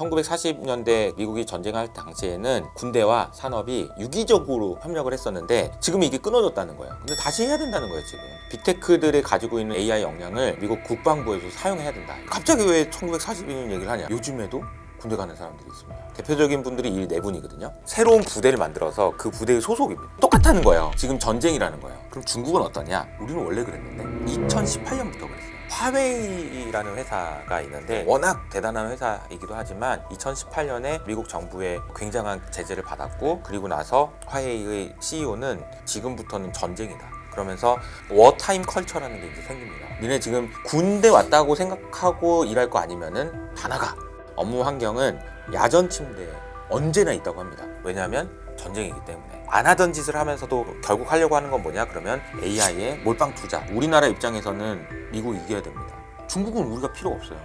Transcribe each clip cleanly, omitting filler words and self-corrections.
1940년대 미국이 전쟁할 당시에는 군대와 산업이 유기적으로 협력을 했었는데 지금 이게 끊어졌다는 거예요. 근데 다시 해야 된다는 거예요. 지금 빅테크들이 가지고 있는 AI 역량을 미국 국방부에서 사용해야 된다. 갑자기 왜 1940년 얘기를 하냐? 요즘에도 군대 가는 사람들이 있습니다. 대표적인 분들이 이 네 분이거든요. 새로운 부대를 만들어서 그 부대의 소속입니다. 똑같다는 거예요. 지금 전쟁이라는 거예요. 그럼 중국은 어떠냐? 우리는 원래 그랬는데 2018년부터 그랬어요. 화웨이라는 회사가 있는데 워낙 대단한 회사이기도 하지만 2018년에 미국 정부의 굉장한 제재를 받았고 그리고 나서 화웨이의 CEO는 지금부터는 전쟁이다. 그러면서 워타임 컬처라는 게 이제 생깁니다. 니네 지금 군대 왔다고 생각하고 일할 거 아니면은 다 나가. 업무 환경은 야전 침대에 언제나 있다고 합니다. 왜냐하면 전쟁이기 때문에. 안 하던 짓을 하면서도 결국 하려고 하는 건 뭐냐? 그러면 AI에 몰빵 투자. 우리나라 입장에서는 미국 이겨야 됩니다. 중국은 우리가 필요 없어요.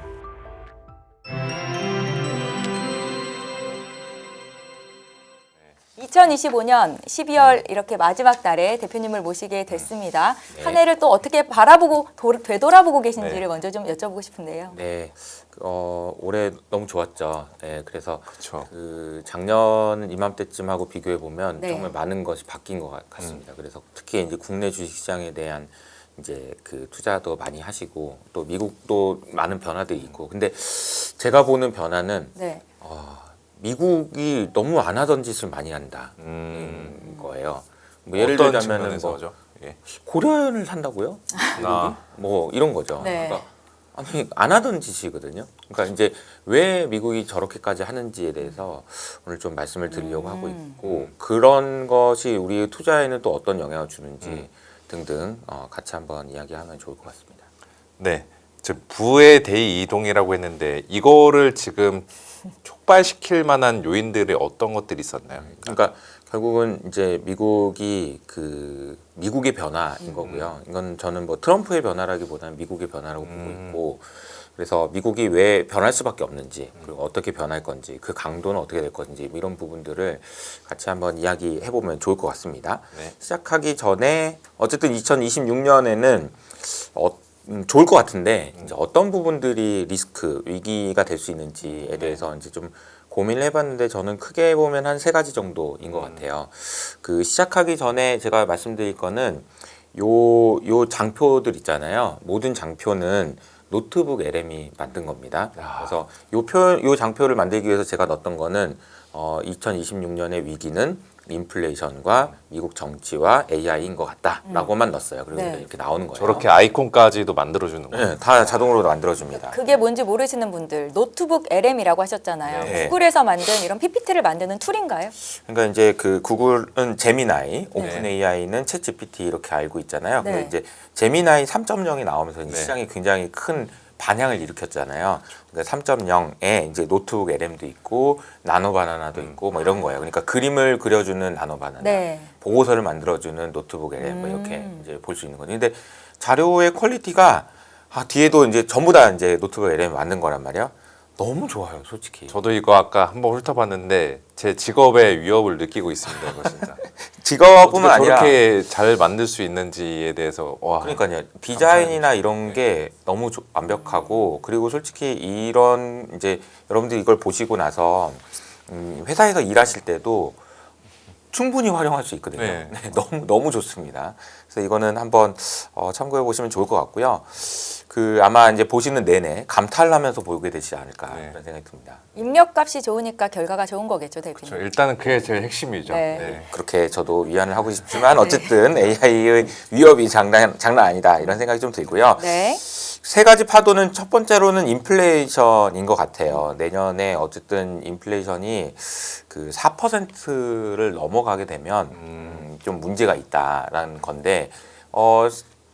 2025년 12월 이렇게 마지막 달에 대표님을 모시게 됐습니다. 한 해를 또 어떻게 바라보고 되돌아보고 계신지를 먼저 좀 여쭤보고 싶은데요. 네, 올해 너무 좋았죠. 네, 그래서 그쵸. 그 작년 이맘때쯤하고 비교해 보면 네. 정말 많은 것이 바뀐 것 같습니다. 그래서 특히 이제 국내 주식시장에 대한 이제 그 투자도 많이 하시고 또 미국도 많은 변화들이 있고 근데 제가 보는 변화는 네. 미국이 너무 안 하던 짓을 많이 한다 거예요. 뭐 예를 어떤 들자면은 뭐 측면에서죠? 예. 고려인을 산다고요? 아. 뭐 이런 거죠. 네. 그러니까 아니 안 하던 짓이거든요. 그러니까 이제 왜 미국이 저렇게까지 하는지에 대해서 오늘 좀 말씀을 드리려고 하고 있고 그런 것이 우리의 투자에는 또 어떤 영향을 주는지 등등 같이 한번 이야기하면 좋을 것 같습니다. 네, 즉 부의 대의 이동이라고 했는데 이거를 지금 촉발시킬 만한 요인들이 어떤 것들이 있었나요? 그러니까 결국은 이제 미국이 그 미국의 변화인 거고요. 이건 저는 뭐 트럼프의 변화라기보다는 미국의 변화라고 보고 있고 그래서 미국이 왜 변할 수밖에 없는지 그리고 어떻게 변할 건지 그 강도는 어떻게 될 건지 뭐 이런 부분들을 같이 한번 이야기해 보면 좋을 것 같습니다. 네. 시작하기 전에 어쨌든 2026년에는 좋을 것 같은데 이제 어떤 부분들이 리스크 위기가 될 수 있는지에 대해서 이제 좀 고민을 해봤는데 저는 크게 보면 한 3가지 정도인 것 같아요. 그 시작하기 전에 제가 말씀드릴 거는 요 장표들 있잖아요. 모든 장표는 노트북 LM이 만든 겁니다. 그래서 요 장표를 만들기 위해서 제가 넣었던 거는 2026년의 위기는 인플레이션과 미국 정치와 AI인 것 같다라고만 넣었어요. 그리고 네. 이렇게 나오는 거예요. 저렇게 아이콘까지도 만들어주는 거예요. 네, 다 자동으로 만들어줍니다. 그게 뭔지 모르시는 분들 노트북 LM이라고 하셨잖아요. 네. 구글에서 만든 이런 PPT를 만드는 툴인가요? 그러니까 이제 그 구글은 제미나이, 오픈 AI는 챗 GPT 이렇게 알고 있잖아요. 네. 근데 이제 제미나이 3.0이 나오면서 이제 네. 시장이 굉장히 큰 반향을 일으켰잖아요. 그러니까 3.0에 이제 노트북 LM도 있고 나노 바나나도 있고 뭐 이런 거예요. 그러니까 그림을 그려주는 나노 바나나, 네. 보고서를 만들어주는 노트북 LM 뭐 이렇게 이제 볼 수 있는 거죠. 근데 자료의 퀄리티가 뒤에도 이제 전부 다 이제 노트북 LM 만든 거란 말이에요. 너무 좋아요, 솔직히. 저도 이거 아까 한번 훑어봤는데 제 직업의 위협을 느끼고 있습니다. 이거 진짜. 직업뿐만 어떻게 아니라 저렇게 잘 만들 수 있는지에 대해서 와. 그러니까요. 디자인이나 이런 게 너무 완벽하고 그리고 솔직히 이런 이제 여러분들이 이걸 보시고 나서 회사에서 일하실 때도 충분히 활용할 수 있거든요. 네. 네, 너무 좋습니다. 그래서 이거는 한번 참고해 보시면 좋을 것 같고요. 그 아마 이제 보시는 내내 감탄하면서 보게 되지 않을까 네. 그런 생각이 듭니다. 입력값이 좋으니까 결과가 좋은 거겠죠, 대표님. 그렇죠. 일단은 그게 제일 핵심이죠. 네. 네. 그렇게 저도 위안을 하고 싶지만 어쨌든 AI의 위협이 장난 아니다 이런 생각이 좀 들고요. 네. 3가지 파도는 첫 번째로는 인플레이션인 것 같아요. 내년에 어쨌든 인플레이션이 그 4%를 넘어가게 되면 좀 문제가 있다라는 건데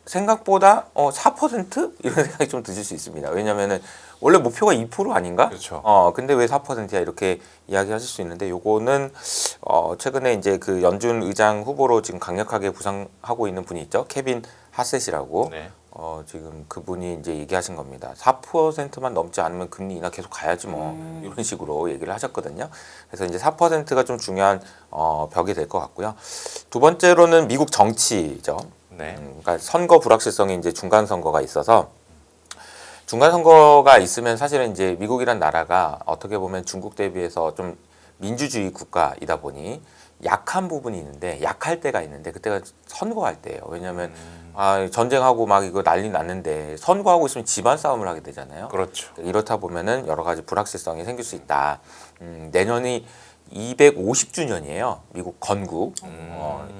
생각보다 4% 이런 생각이 좀 드실 수 있습니다. 왜냐면은 원래 목표가 2% 아닌가? 그렇죠. 근데 왜 4%야 이렇게 이야기하실 수 있는데 요거는 최근에 이제 그 연준 의장 후보로 지금 강력하게 부상하고 있는 분이 있죠. 케빈 하셋이라고. 네. 지금 그분이 이제 얘기하신 겁니다. 4%만 넘지 않으면 금리 인하 계속 가야지 뭐 이런 식으로 얘기를 하셨거든요. 그래서 이제 4%가 좀 중요한 벽이 될 것 같고요. 두 번째로는 미국 정치죠. 네. 그러니까 선거 불확실성이 이제 중간 선거가 있어서 중간 선거가 있으면 사실은 이제 미국이란 나라가 어떻게 보면 중국 대비해서 좀 민주주의 국가이다 보니 약한 부분이 있는데 약할 때가 있는데 그때가 선거할 때예요. 왜냐하면 전쟁하고 막 이거 난리 났는데 선거하고 있으면 집안 싸움을 하게 되잖아요. 그렇죠. 이렇다 보면은 여러 가지 불확실성이 생길 수 있다. 내년이 250주년이에요. 미국 건국.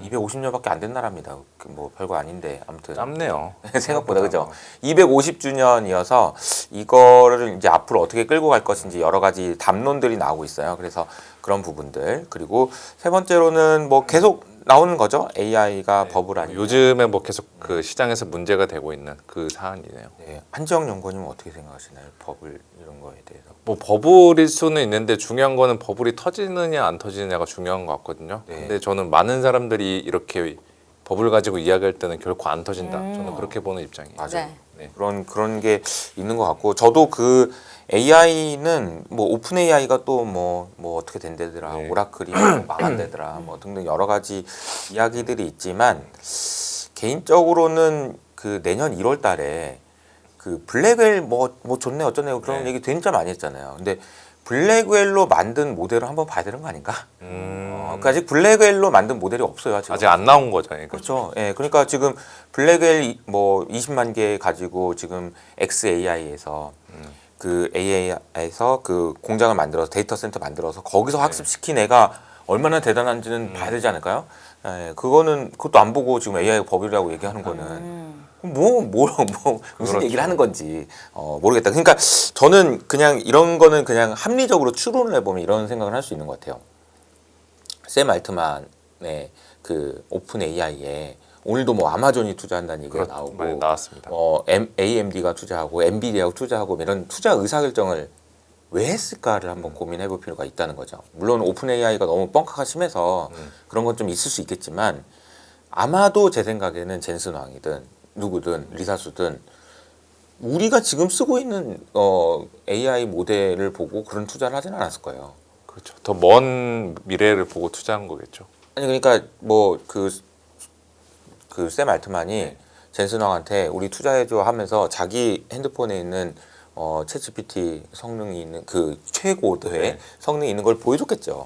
250년밖에 안 된 나라입니다. 뭐 별거 아닌데 아무튼 짧네요. 생각보다 그죠. 250주년이어서 이거를 이제 앞으로 어떻게 끌고 갈 것인지 여러 가지 담론들이 나오고 있어요. 그래서 그런 부분들 그리고 세 번째로는 뭐 계속 나오는 거죠. AI가 법을 아니. 요즘에 뭐 계속 그 시장에서 문제가 되고 있는 그 사안이네요. 네, 한지영 연구원님은 어떻게 생각하시나요? 법을 이런 거에 대해서. 뭐 버블일 수는 있는데 중요한 거는 버블이 터지느냐 안 터지느냐가 중요한 것 같거든요. 네. 근데 저는 많은 사람들이 이렇게 버블 가지고 이야기할 때는 결코 안 터진다. 저는 그렇게 보는 입장이에요. 맞아요. 네. 그런 게 있는 것 같고 저도 그 AI는 뭐 오픈 AI가 또 뭐 어떻게 된대더라 네. 오라클이 뭐 망한대더라 뭐 등등 여러 가지 이야기들이 있지만 개인적으로는 그 내년 1월달에 그 블랙웰 뭐 좋네 어쩌네 그런 네. 얘기 진짜 많이 했잖아요. 근데 블랙웰로 만든 모델을 한번 봐야 되는 거 아닌가? 그러니까 아직 블랙웰로 만든 모델이 없어요. 지금. 아직 안 나온 거잖아요. 그렇죠. 예, 그러니까 지금 블랙웰 뭐 20만 개 가지고 지금 XAI에서 그 AI에서 그 공장을 만들어서 데이터 센터 만들어서 거기서 학습시킨 애가 얼마나 대단한지는 봐야 되지 않을까요? 예, 그것도 안 보고 지금 AI가 법이라고 얘기하는 거는 무슨 그렇죠. 얘기를 하는 건지 모르겠다. 그러니까 저는 그냥 이런 거는 그냥 합리적으로 추론을 해보면 이런 생각을 할 수 있는 것 같아요. 샘 알트만의 그 오픈 AI에 오늘도 뭐 아마존이 투자한다는 얘기가 나오고 많이 나왔습니다. AMD가 투자하고 엔비디아가 투자하고 이런 투자 의사결정을 왜 했을까를 한번 고민해 볼 필요가 있다는 거죠. 물론 오픈 AI가 너무 뻥카가 심해서 그런 건 좀 있을 수 있겠지만 아마도 제 생각에는 젠슨 왕이든 누구든 리사수든 우리가 지금 쓰고 있는 AI 모델을 보고 그런 투자를 하진 않았을 거예요. 그렇죠. 더 먼 미래를 보고 투자한 거겠죠. 아니 그러니까 뭐 그 샘 알트만이 젠슨 왕한테 우리 투자해줘 하면서 자기 핸드폰에 있는 챗GPT 성능이 있는 그 최고도의 성능이 있는 걸 보여줬겠죠.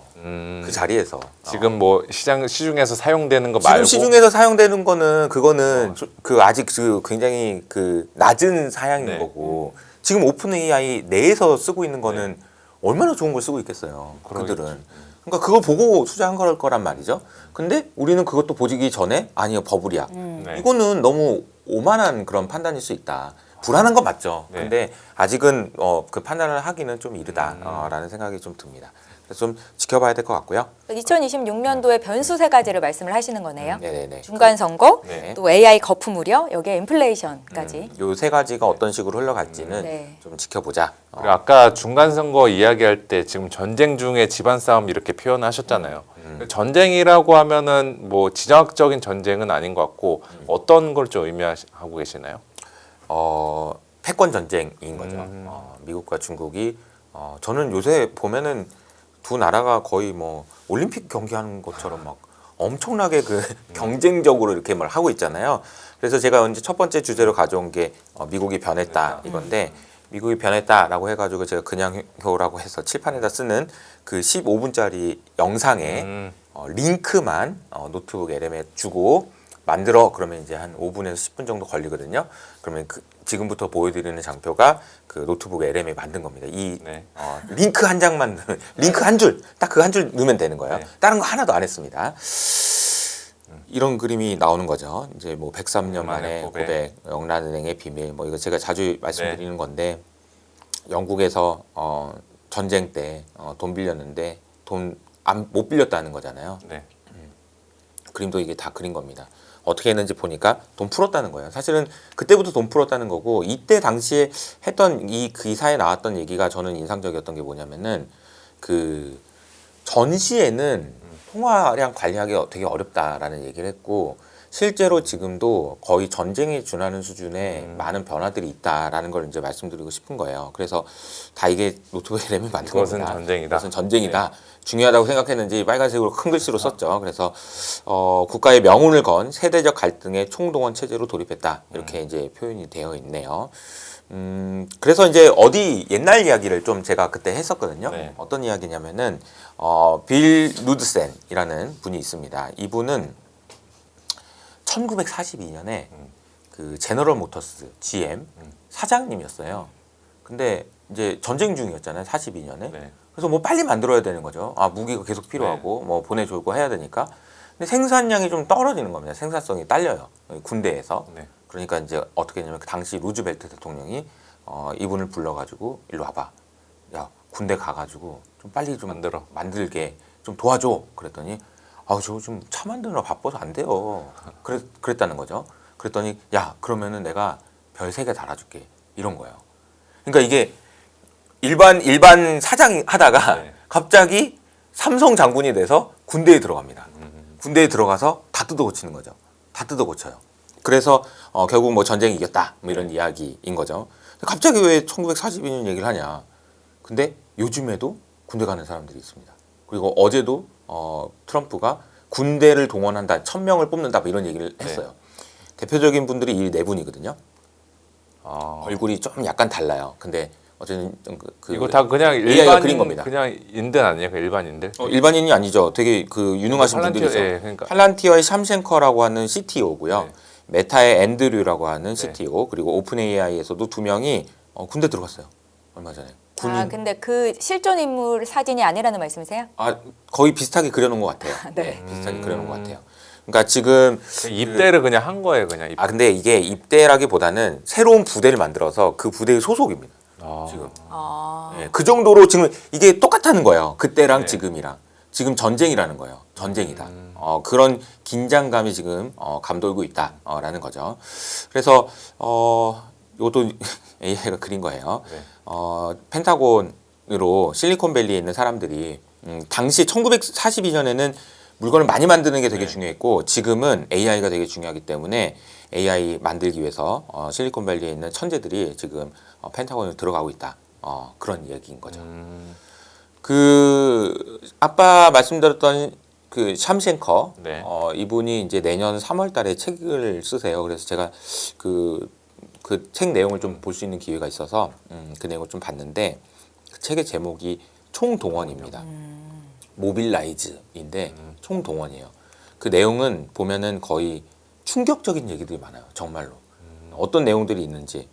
그 자리에서. 지금 뭐 시중에서 사용되는 거 지금 말고 시중에서 사용되는 거는 그거는 그 아직 그 굉장히 그 낮은 사양인 네. 거고 지금 오픈 AI 내에서 쓰고 있는 거는 얼마나 좋은 걸 쓰고 있겠어요. 그들은. 그러니까 그거 보고 투자한 거란 말이죠. 근데 우리는 그것도 보기 전에 아니요 버블이야. 네. 이거는 너무 오만한 그런 판단일 수 있다. 불안한 건 맞죠. 네. 근데 아직은 그 판단을 하기는 좀 이르다라는 생각이 좀 듭니다. 그래서 좀 지켜봐야 될 것 같고요. 2026년도에 변수 세 가지를 말씀을 하시는 거네요. 네네네. 중간 선거, 네. 또 AI 거품 우려, 여기에 인플레이션까지. 요 세 가지가 어떤 식으로 흘러갈지는 네. 좀 지켜보자. 그리고 아까 중간 선거 이야기할 때 지금 전쟁 중에 집안 싸움 이렇게 표현하셨잖아요. 전쟁이라고 하면은 뭐 지정학적인 전쟁은 아닌 것 같고 어떤 걸 좀 의미하고 계시나요? 패권 전쟁인 거죠. 미국과 중국이 저는 요새 보면은 두 나라가 거의 뭐 올림픽 경기하는 것처럼 막 엄청나게 그 경쟁적으로 이렇게 말 하고 있잖아요. 그래서 제가 이제 첫 번째 주제로 가져온 게 미국이 변했다 이건데 미국이 변했다라고 해가지고 제가 그냥효라고 해서 칠판에다 쓰는 그 15분짜리 영상에 링크만 노트북 LM에 주고 만들어 그러면 이제 한 5분에서 10분 정도 걸리거든요. 그러면 지금부터 보여드리는 장표가 그 노트북 LM에 만든 겁니다. 이 네. 링크 한 장만 링크 한 줄 딱 그 한 줄 넣으면 되는 거예요. 네. 다른 거 하나도 안 했습니다. 이런 그림이 나오는 거죠. 이제 뭐 103년 만에 고백, 영란은행의 비밀, 뭐 이거 제가 자주 말씀드리는 건데 영국에서 전쟁 때 돈 빌렸는데 돈 못 빌렸다는 거잖아요. 네. 그림도 이게 다 그린 겁니다. 어떻게 했는지 보니까 돈 풀었다는 거예요. 사실은 그때부터 돈 풀었다는 거고 이때 당시에 했던 이 기사에 나왔던 얘기가 저는 인상적이었던 게 뭐냐면은 그 전시에는 통화량 관리하기 되게 어렵다라는 얘기를 했고 실제로 지금도 거의 전쟁에 준하는 수준의 많은 변화들이 있다라는 걸 이제 말씀드리고 싶은 거예요. 그래서 다 이게 노트북 LM이 만든 그것은 겁니다. 전쟁이다. 그것은 전쟁이다. 중요하다고 생각했는지 빨간색으로 큰 글씨로 썼죠. 그래서 국가의 명운을 건 세대적 갈등의 총동원 체제로 돌입했다. 이렇게 이제 표현이 되어 있네요. 그래서 이제 어디 옛날 이야기를 좀 제가 그때 했었거든요. 네. 어떤 이야기냐면은 빌 루드센이라는 분이 있습니다. 이분은 1942년에 그 제너럴 모터스 GM 사장님이었어요. 근데 이제 전쟁 중이었잖아요. 42년에. 네. 그래서 뭐 빨리 만들어야 되는 거죠. 아, 무기가 계속 필요하고 뭐 보내주고 해야 되니까. 근데 생산량이 좀 떨어지는 겁니다. 생산성이 딸려요. 군대에서. 네. 그러니까 이제 어떻게 했냐면 그 당시 루즈벨트 대통령이 이분을 불러가지고 일로 와봐. 야, 군대 가가지고 좀 빨리 좀 만들게 좀 도와줘. 그랬더니 아, 저 좀 차 만드느라 바빠서 안 돼요. 그랬다는 거죠. 그랬더니 야, 그러면은 내가 별 3개 달아줄게. 이런 거예요. 그러니까 이게 일반 사장 하다가 네. 갑자기 삼성 장군이 돼서 군대에 들어갑니다. 군대에 들어가서 다 뜯어 고치는 거죠. 다 뜯어 고쳐요. 그래서 결국 뭐 전쟁이 이겼다 뭐 이런 이야기인 거죠. 갑자기 왜 1942년 얘기를 하냐. 근데 요즘에도 군대 가는 사람들이 있습니다. 그리고 어제도 트럼프가 군대를 동원한다, 1000명을 뽑는다 뭐 이런 얘기를 했어요. 대표적인 분들이 이 4분이거든요. 얼굴이 좀 약간 달라요. 근데 어쨌든 이거 다 그냥 AI가 그린 겁니다. 그냥 인들 아니에요? 그 일반인들? 일반인이 아니죠. 되게 그 유능하신 분들이죠. 그러니까. 팔란티어의 샴셴커라고 하는 CTO고요. 네. 메타의 앤드류라고 하는 CTO 그리고 오픈 AI에서도 2명이 군대 들어갔어요. 얼마 전에. 아, 근데 그 실존 인물 사진이 아니라는 말씀이세요? 거의 비슷하게 그려놓은 것 같아요. 네. 비슷하게 그려놓은 것 같아요. 그러니까 지금 입대를 그냥 한 거예요, 그냥. 근데 이게 입대라기보다는 새로운 부대를 만들어서 그 부대의 소속입니다. 지금. 네, 그 정도로 지금 이게 똑같다는 거예요. 그때랑 지금이랑. 지금 전쟁이라는 거예요. 전쟁이다. 그런 긴장감이 지금 감돌고 있다라는 거죠. 그래서 이것도 AI가 그린 거예요. 네. 펜타곤으로 실리콘밸리에 있는 사람들이 당시 1942년에는 물건을 많이 만드는 게 되게 중요했고 지금은 AI가 되게 중요하기 때문에 AI 만들기 위해서 실리콘밸리에 있는 천재들이 지금 펜타곤으로 들어가고 있다. 그런 얘기인 거죠. 그 아까 말씀드렸던 그 샴셴커 네. 이분이 이제 내년 3월달에 책을 쓰세요. 그래서 제가 그 책 내용을 좀 볼 수 있는 기회가 있어서 그 내용을 좀 봤는데 그 책의 제목이 총동원입니다. 모빌라이즈인데 총동원이에요. 그 내용은 보면은 거의 충격적인 얘기들이 많아요. 정말로. 어떤 내용들이 있는지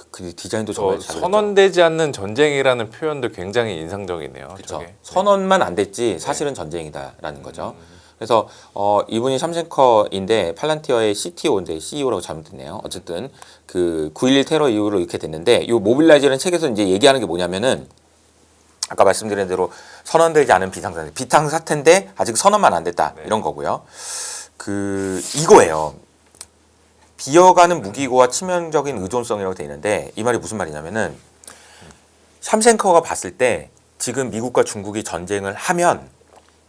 그 디자인도 정말 잘 선언되지 않는 전쟁이라는 표현도 굉장히 인상적이네요. 그렇죠. 저게. 선언만 안 됐지 사실은 전쟁이다라는 거죠. 그래서 이분이 샴셴커인데 팔란티어의 CTO인데 CEO라고 잘못됐네요. 어쨌든 그 9.11 테러 이후로 이렇게 됐는데 이 모빌라이즈라는 책에서 이제 얘기하는 게 뭐냐면은 아까 말씀드린 대로 선언되지 않은 비상사태인데 아직 선언만 안 됐다 이런 거고요. 그 이거예요. 비어가는 무기고와 치명적인 의존성이라고 돼 있는데 이 말이 무슨 말이냐면은 샴셴커가 봤을 때 지금 미국과 중국이 전쟁을 하면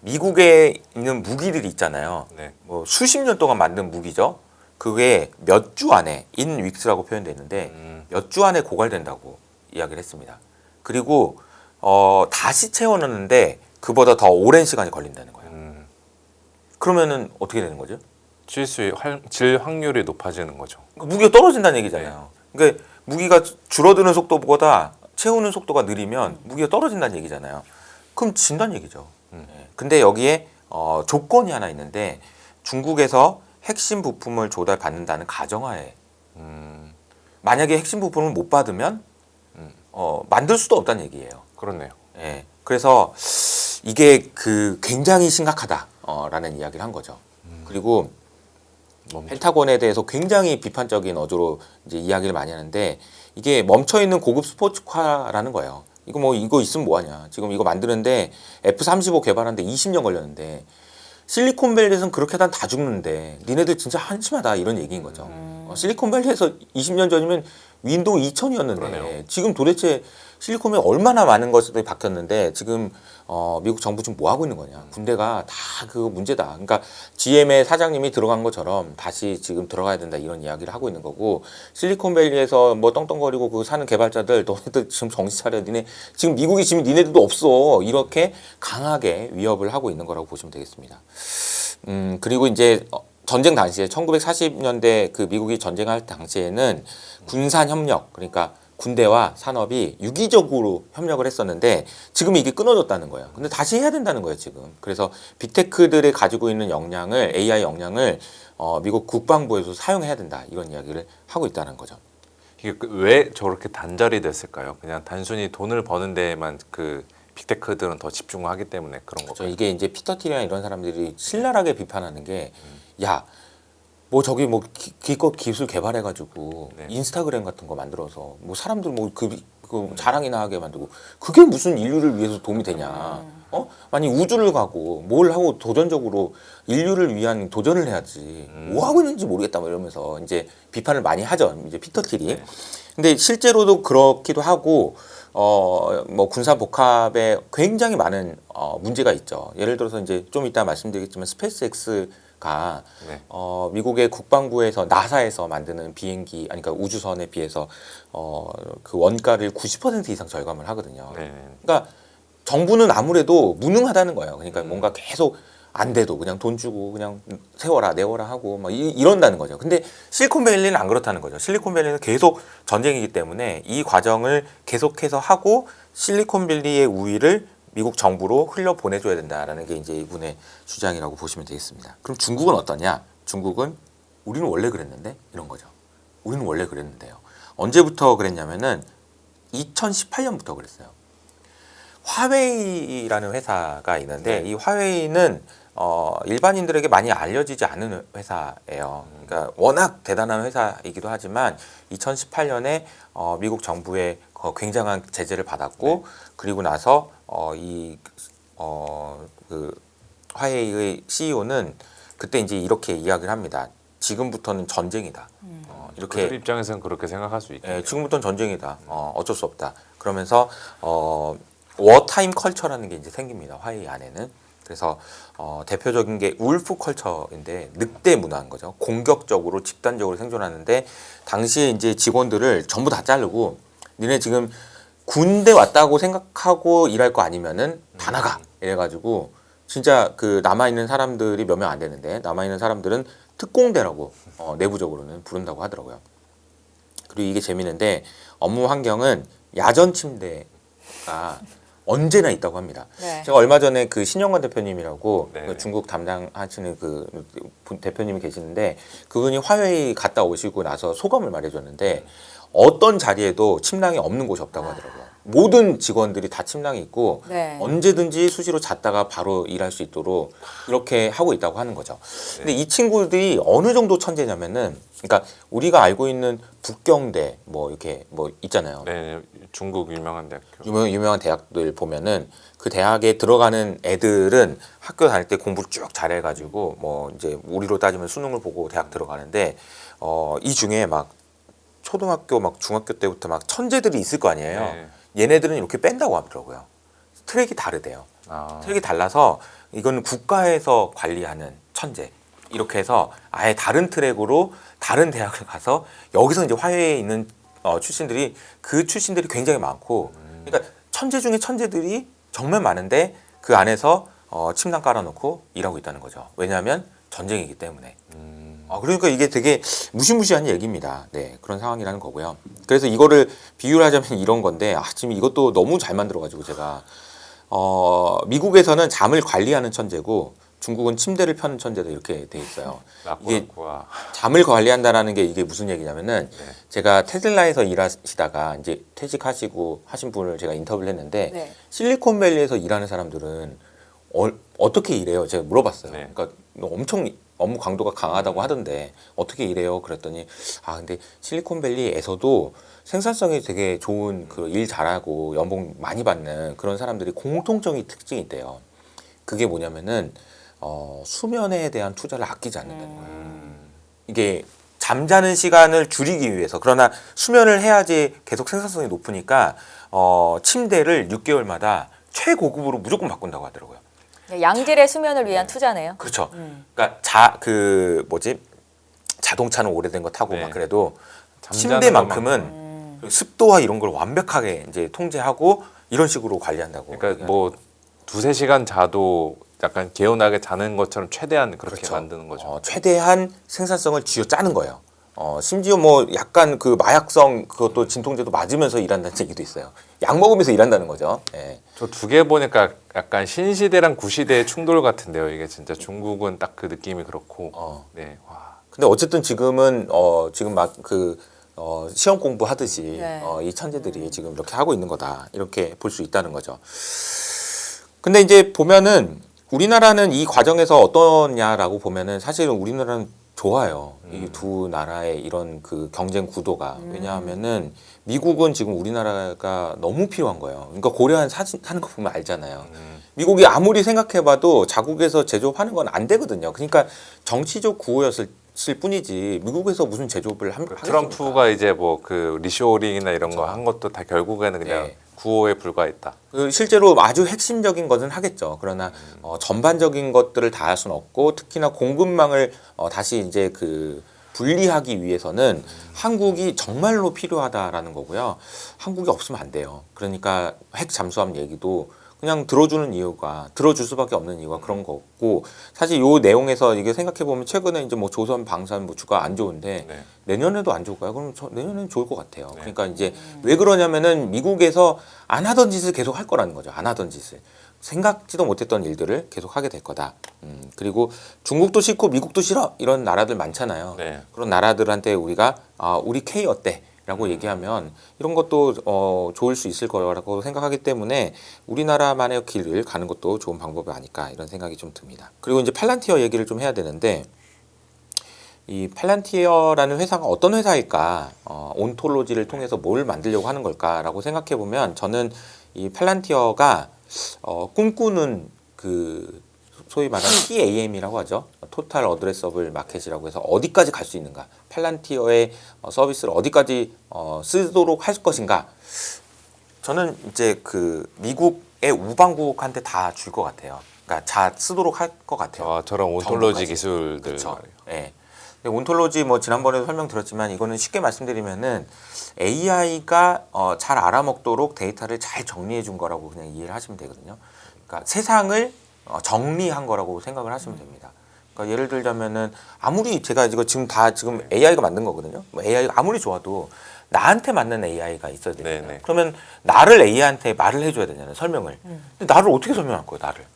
미국에 있는 무기들이 있잖아요. 네. 뭐 수십 년 동안 만든 무기죠. 그게 몇 주 안에 in weeks라고 표현되어 있는데 몇 주 안에 고갈된다고 이야기를 했습니다. 그리고 다시 채워넣는데 그보다 더 오랜 시간이 걸린다는 거예요. 그러면은 어떻게 되는 거죠? 질 확률이 높아지는 거죠. 무기가 떨어진다는 얘기잖아요. 그러니까 무기가 줄어드는 속도보다 채우는 속도가 느리면 무기가 떨어진다는 얘기잖아요. 그럼 진다는 얘기죠. 근데 여기에 조건이 하나 있는데 중국에서 핵심 부품을 조달받는다는 가정하에 만약에 핵심 부품을 못 받으면 만들 수도 없다는 얘기예요. 그렇네요. 예. 그래서 이게 그 굉장히 심각하다라는 이야기를 한 거죠. 그리고 펜타곤에 대해서 굉장히 비판적인 어조로 이제 이야기를 많이 하는데 이게 멈춰 있는 고급 스포츠카라는 거예요. 이거 있으면 뭐하냐. 지금 이거 만드는데 F-35 개발하는데 20년 걸렸는데 실리콘밸리에서는 그렇게 다 죽는데 니네들 진짜 한심하다 이런 얘기인 거죠. 실리콘밸리에서 20년 전이면 윈도우 2000이었는데 그러네요. 지금 도대체 실리콘밸리 얼마나 많은 것들이 바뀌었는데 지금 미국 정부 지금 뭐 하고 있는 거냐. 군대가 다 그거 문제다. 그러니까 GM의 사장님이 들어간 것처럼 다시 지금 들어가야 된다 이런 이야기를 하고 있는 거고 실리콘밸리에서 뭐 떵떵거리고 그 사는 개발자들 너네들 지금 정신 차려. 지금 미국이 지금 니네들도 없어. 이렇게 강하게 위협을 하고 있는 거라고 보시면 되겠습니다. 그리고 이제 전쟁 당시에 1940년대 그 미국이 전쟁할 당시에는 군산 협력, 그러니까 군대와 산업이 유기적으로 협력을 했었는데 지금 이게 끊어졌다는 거예요. 근데 다시 해야 된다는 거예요, 지금. 그래서 빅테크들이 가지고 있는 역량을, AI 역량을 미국 국방부에서 사용해야 된다, 이런 이야기를 하고 있다는 거죠. 이게 왜 저렇게 단절이 됐을까요? 그냥 단순히 돈을 버는 데에만 그 빅테크들은 더 집중하기 때문에 그런 거죠. 이게 이제 피터 틸이나 이런 사람들이 신랄하게 비판하는 게, 야, 뭐 저기 뭐 기껏 기술 개발해가지고 네. 인스타그램 같은 거 만들어서 뭐 사람들 뭐 그 자랑이나 하게 만들고 그게 무슨 인류를 위해서 도움이 되냐? 아니 우주를 가고 뭘 하고 도전적으로 인류를 위한 도전을 해야지. 뭐 하고 있는지 모르겠다 뭐 이러면서 이제 비판을 많이 하죠. 이제 피터 틸이. 네. 근데 실제로도 그렇기도 하고 뭐 군사 복합에 굉장히 많은 문제가 있죠. 예를 들어서 이제 좀 이따 말씀드리겠지만 스페이스X가 네. 미국의 국방부에서 나사에서 만드는 비행기, 아니 그러니까 우주선에 비해서 그 원가를 90% 이상 절감을 하거든요. 네. 그러니까 정부는 아무래도 무능하다는 거예요. 그러니까 뭔가 계속 안 돼도 그냥 돈 주고 그냥 세워라 내워라 하고 막 이런다는 거죠. 근데 실리콘밸리는 안 그렇다는 거죠. 실리콘밸리는 계속 전쟁이기 때문에 이 과정을 계속해서 하고 실리콘밸리의 우위를 미국 정부로 흘려 보내줘야 된다라는 게 이제 이분의 주장이라고 보시면 되겠습니다. 그럼 중국은 어떠냐? 중국은 우리는 원래 그랬는데 이런 거죠. 우리는 원래 그랬는데요. 언제부터 그랬냐면은 2018년부터 그랬어요. 화웨이라는 회사가 있는데 이 화웨이는 일반인들에게 많이 알려지지 않은 회사예요. 그러니까 워낙 대단한 회사이기도 하지만 2018년에 미국 정부의 굉장한 제재를 받았고 그리고 나서 그 화웨이의 CEO는 그때 이제 이렇게 이야기를 합니다. 지금부터는 전쟁이다. 이렇게 그들 입장에서는 그렇게 생각할 수 있겠네요. 지금부터는 전쟁이다. 어쩔 수 없다. 그러면서 워타임 컬처라는 게 이제 생깁니다. 화웨이 안에는. 그래서 대표적인 게 울프 컬처인데 늑대 문화인 거죠. 공격적으로 집단적으로 생존하는데 당시에 이제 직원들을 전부 다 자르고 니네 지금 군대 왔다고 생각하고 일할 거 아니면은 다 나가 이래가지고 진짜 그 남아 있는 사람들이 몇 명 안 되는데 남아 있는 사람들은 특공대라고 내부적으로는 부른다고 하더라고요. 그리고 이게 재밌는데 업무 환경은 야전 침대가 언제나 있다고 합니다. 네. 제가 얼마 전에 그 신영관 대표님이라고 네. 그 중국 담당하시는 그 대표님이 계시는데 그분이 화웨이 갔다 오시고 나서 소감을 말해줬는데 어떤 자리에도 침낭이 없는 곳이 없다고 하더라고요. 모든 직원들이 다 침낭이 있고 네. 언제든지 수시로 잤다가 바로 일할 수 있도록 그렇게 하고 있다고 하는 거죠. 근데 이 친구들이 어느 정도 천재냐면은 그러니까 우리가 알고 있는 북경대 뭐 이렇게 뭐 있잖아요. 네, 중국 유명한 대학교. 유명한 대학들 보면은 그 대학에 들어가는 애들은 학교 다닐 때 공부를 쭉 잘해가지고 뭐 이제 우리로 따지면 수능을 보고 대학 들어가는데 이 중에 막 초등학교 막 중학교 때부터 막 천재들이 있을 거 아니에요. 네. 얘네들은 이렇게 뺀다고 하더라고요. 트랙이 다르대요. 트랙이 달라서 이거는 국가에서 관리하는 천재. 이렇게 해서 아예 다른 트랙으로 다른 대학을 가서 여기서 이제 화웨이에 있는 출신들이 그 출신들이 굉장히 많고 그러니까 천재 중에 천재들이 정말 많은데 그 안에서 침낭 깔아놓고 일하고 있다는 거죠. 왜냐하면 전쟁이기 때문에. 그러니까 이게 되게 무시무시한 얘기입니다. 네, 그런 상황이라는 거고요. 그래서 이거를 비유를 하자면 이런 건데 지금 이것도 너무 잘 만들어가지고 제가 미국에서는 잠을 관리하는 천재고 중국은 침대를 펴는 천재다 이렇게 돼 있어요. 이게 잠을 관리한다라는 게 이게 무슨 얘기냐면은 제가 테슬라에서 일하시다가 이제 퇴직하시고 하신 분을 제가 인터뷰를 했는데 네. 실리콘밸리에서 일하는 사람들은 어떻게 일해요? 제가 물어봤어요. 네. 그러니까 엄청 업무 강도가 강하다고 하던데 어떻게 일해요? 그랬더니 근데 실리콘밸리에서도 생산성이 되게 좋은 그 일 잘하고 연봉 많이 받는 그런 사람들이 공통적인 특징이 있대요. 그게 뭐냐면은 수면에 대한 투자를 아끼지 않는다는 거예요. 이게 잠자는 시간을 줄이기 위해서 그러나 수면을 해야지 계속 생산성이 높으니까 침대를 6개월마다 최고급으로 무조건 바꾼다고 하더라고요. 양질의 수면을 위한 투자네요. 그렇죠. 그러니까 자동차는 오래된 거 타고 네. 막 그래도 잠자는 침대만큼은 습도와 이런 걸 완벽하게 이제 통제하고 이런 식으로 관리한다고. 그러니까 뭐 두세 시간 자도 약간 개운하게 자는 것처럼 최대한 그렇게 그렇죠. 만드는 거죠. 최대한 생산성을 쥐어짜는 거예요. 심지어 뭐 약간 그 마약성 그것도 진통제도 맞으면서 일한다는 얘기도 있어요. 약 먹으면서 일한다는 거죠. 예. 저 두 개 보니까 약간 신시대랑 구시대의 충돌 같은데요. 이게 진짜 중국은 딱 그 느낌이 그렇고. 네. 와. 근데 어쨌든 지금은 지금 막 그 시험 공부하듯이 네. 이 천재들이 지금 이렇게 하고 있는 거다 이렇게 볼 수 있다는 거죠. 근데 이제 보면은 우리나라는 이 과정에서 어떠냐라고 보면은 사실은 우리나라는 좋아요. 이 두 나라의 이런 그 경쟁 구도가. 왜냐하면은 미국은 지금 우리나라가 너무 필요한 거예요. 그러니까 고려한 사진 하는 거 보면 알잖아요. 미국이 아무리 생각해봐도 자국에서 제조업하는 건 안 되거든요. 그러니까 정치적 구호였을 뿐이지 미국에서 무슨 제조업을 하겠습니까? 트럼프가 이제 뭐 그 리쇼링이나 이런 거 한 것도 다 결국에는 그냥 네. 구호에 불과했다. 실제로 아주 핵심적인 것은 하겠죠. 그러나 전반적인 것들을 다 할 수는 없고 특히나 공급망을 다시 이제 그 분리하기 위해서는 한국이 정말로 필요하다라는 거고요. 한국이 없으면 안 돼요. 그러니까 핵 잠수함 얘기도 그냥 들어줄 수밖에 없는 이유가 그런 거고 사실 요 내용에서 이게 생각해 보면 최근에 이제 뭐 조선 방산 주가 안 좋은데 네. 내년에도 안 좋을까요? 그럼 내년에는 좋을 것 같아요. 그러니까 이제 왜 그러냐면은 미국에서 안 하던 짓을 계속 할 거라는 거죠. 안 하던 짓을. 생각지도 못했던 일들을 계속 하게 될 거다. 그리고 중국도 싫고 미국도 싫어 이런 나라들 많잖아요. 네. 그런 나라들한테 우리가 우리 K 어때? 라고 얘기하면 이런 것도 좋을 수 있을 거라고 생각하기 때문에 우리나라만의 길을 가는 것도 좋은 방법이 아닐까 이런 생각이 좀 듭니다. 그리고 이제 팔란티어 얘기를 좀 해야 되는데 이 팔란티어라는 회사가 어떤 회사일까? 온톨로지를 통해서 뭘 만들려고 하는 걸까라고 생각해 보면 저는 이 팔란티어가 꿈꾸는 그 소위 말하는 TAM이라고 하죠. 토탈 어드레서블 마켓이라고 해서 어디까지 갈 수 있는가. 팔란티어의 서비스를 어디까지 쓰도록 할 것인가. 저는 이제 그 미국의 우방국한테 다 줄 것 같아요. 그러니까 쓰도록 할 것 같아요. 저런 온톨로지 정보까지. 기술들. 그렇죠. 말이에요. 예. 근데 온톨로지 뭐 지난번에도 설명드렸지만 이거는 쉽게 말씀드리면은 AI가 잘 알아먹도록 데이터를 잘 정리해 준 거라고 그냥 이해를 하시면 되거든요. 그러니까 세상을 정리한 거라고 생각을 하시면 됩니다. 그러니까 예를 들자면은 아무리 제가 이거 지금 AI가 만든 거거든요. 뭐 AI가 아무리 좋아도 나한테 맞는 AI가 있어야 되잖아요. 네네. 그러면 나를 AI한테 말을 해줘야 되잖아요. 설명을. 근데 나를 어떻게 설명할 거예요, 나를?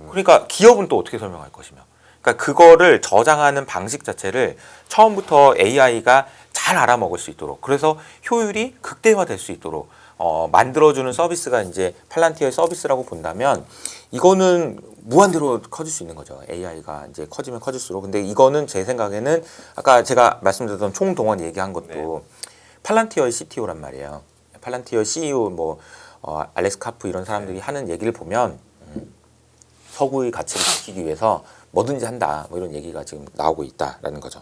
그러니까 기업은 또 어떻게 설명할 것이며. 그러니까 그거를 저장하는 방식 자체를 처음부터 AI가 잘 알아먹을 수 있도록 그래서 효율이 극대화될 수 있도록 만들어주는 서비스가 이제 팔란티어의 서비스라고 본다면 이거는 무한대로 커질 수 있는 거죠. AI가 이제 커지면 커질수록. 근데 이거는 제 생각에는 아까 제가 말씀드렸던 총동원 얘기한 것도 팔란티어의 CTO란 말이에요. 팔란티어 CEO 뭐 알렉스 카프 이런 사람들이 하는 얘기를 보면 서구의 가치를 지키기 위해서 뭐든지 한다. 뭐 이런 얘기가 지금 나오고 있다라는 거죠.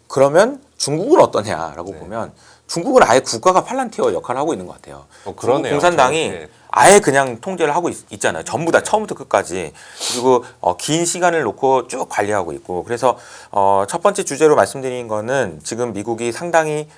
그러면 중국은 어떠냐라고 보면 중국은 아예 국가가 팔란티어 역할을 하고 있는 것 같아요. 그러네요. 공산당이 네. 아예 그냥 통제를 하고 있잖아요. 전부 다 처음부터 끝까지. 그리고 긴 시간을 놓고 쭉 관리하고 있고. 그래서 첫 번째 주제로 말씀드린 거는 지금 미국이 상당히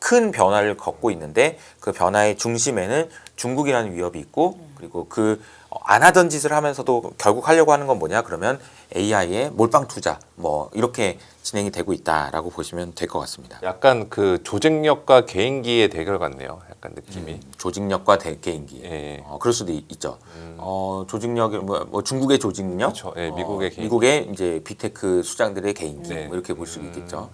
큰 변화를 겪고 있는데 그 변화의 중심에는 중국이라는 위협이 있고 그리고 그 안 하던 짓을 하면서도 결국 하려고 하는 건 뭐냐 그러면 AI에 몰빵 투자 뭐 이렇게 진행이 되고 있다라고 보시면 될 것 같습니다. 약간 그 조직력과 개인기의 대결 같네요. 약간 느낌이. 조직력과 개인기. 예. 그럴 수도 있죠. 조직력이 뭐 중국의 조직력, 그렇죠. 예, 미국의 개인기. 미국의 이제 빅테크 수장들의 개인기 네. 뭐 이렇게 볼 수 있겠죠.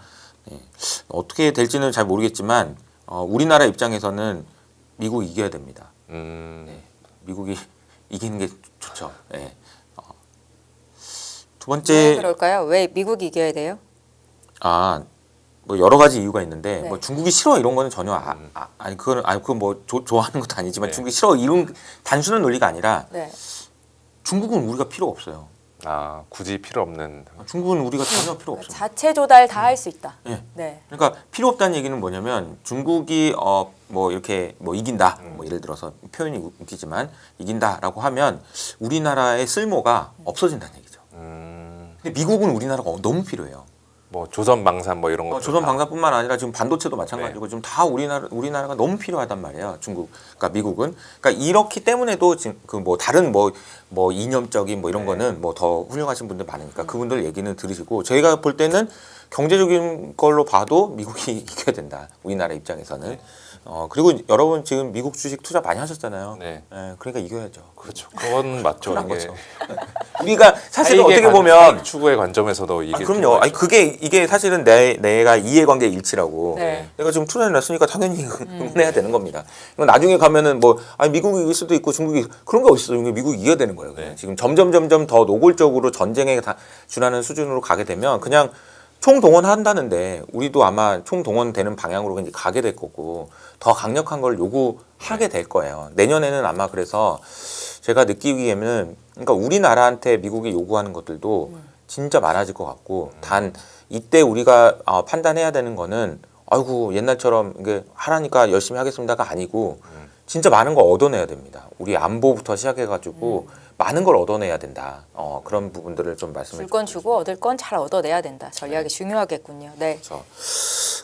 예. 어떻게 될지는 잘 모르겠지만 우리나라 입장에서는 미국 이겨야 됩니다. 네. 미국이 이기는 게 좋죠. 네. 두 왜 번째 그럴까요? 왜 미국이 이겨야 돼요? 뭐 여러 가지 이유가 있는데 네. 뭐 중국이 싫어 이런 거는 전혀 아니 그건 뭐 좋아하는 것도 아니지만 네. 중국이 싫어 이런 단순한 논리가 아니라 네. 중국은 우리가 필요 없어요. 굳이 필요 없는. 중국은 우리가 전혀 필요 없어요. 자체 조달 다 할 수 있다. 예. 네. 그러니까 필요 없다는 얘기는 뭐냐면 중국이 뭐 이렇게 뭐 이긴다 뭐 예를 들어서 표현이 웃기지만 이긴다라고 하면 우리나라의 쓸모가 없어진다는 얘기죠. 근데 미국은 우리나라가 너무 필요해요. 뭐 조선방산 뭐 이런 거. 조선 방산뿐만 아니라 지금 반도체도 마찬가지고 지금 다 우리나라가 너무 필요하단 말이야. 그러니까 미국은. 그러니까 이렇기 때문에도 지금 그 뭐 다른 뭐 이념적인 뭐 이런 거는 뭐 더 훌륭하신 분들 많으니까 그분들 얘기는 들으시고 저희가 볼 때는 경제적인 걸로 봐도 미국이 이겨야 된다. 우리나라 입장에서는. 그리고 여러분 지금 미국 주식 투자 많이 하셨잖아요. 네. 그러니까 이겨야죠. 그렇죠. 그건 맞죠. 그런 이게 거죠. 우리가 사실 어떻게 보면 추구의 관점에서도 이게 그럼요. 아니 이게 사실은 내가 이해관계 일치라고. 네. 내가 지금 투자를 했으니까 당연히 응원해야 되는 겁니다. 이건 나중에 가면은 뭐 아니 미국이 이길 수도 있고 중국이 그런 게 어딨어. 미국이 이겨야 되는 거예요. 그냥. 네. 지금 점점 더 노골적으로 전쟁에 준하는 수준으로 가게 되면 그냥 총동원한다는데 우리도 아마 총동원되는 방향으로 이제 가게 될 거고 더 강력한 걸 요구하게 될 거예요. 내년에는 아마 그래서 제가 느끼기에는 그러니까 우리나라한테 미국이 요구하는 것들도 진짜 많아질 것 같고 단 이때 우리가 판단해야 되는 거는 아이고 옛날처럼 이게 하라니까 열심히 하겠습니다가 아니고 진짜 많은 걸 얻어내야 됩니다. 우리 안보부터 시작해가지고 많은 걸 얻어내야 된다. 그런 부분들을 좀 말씀을 줄 건 주고 얻을 건 잘 얻어내야 된다. 전략이 중요하겠군요. 네. 그렇죠.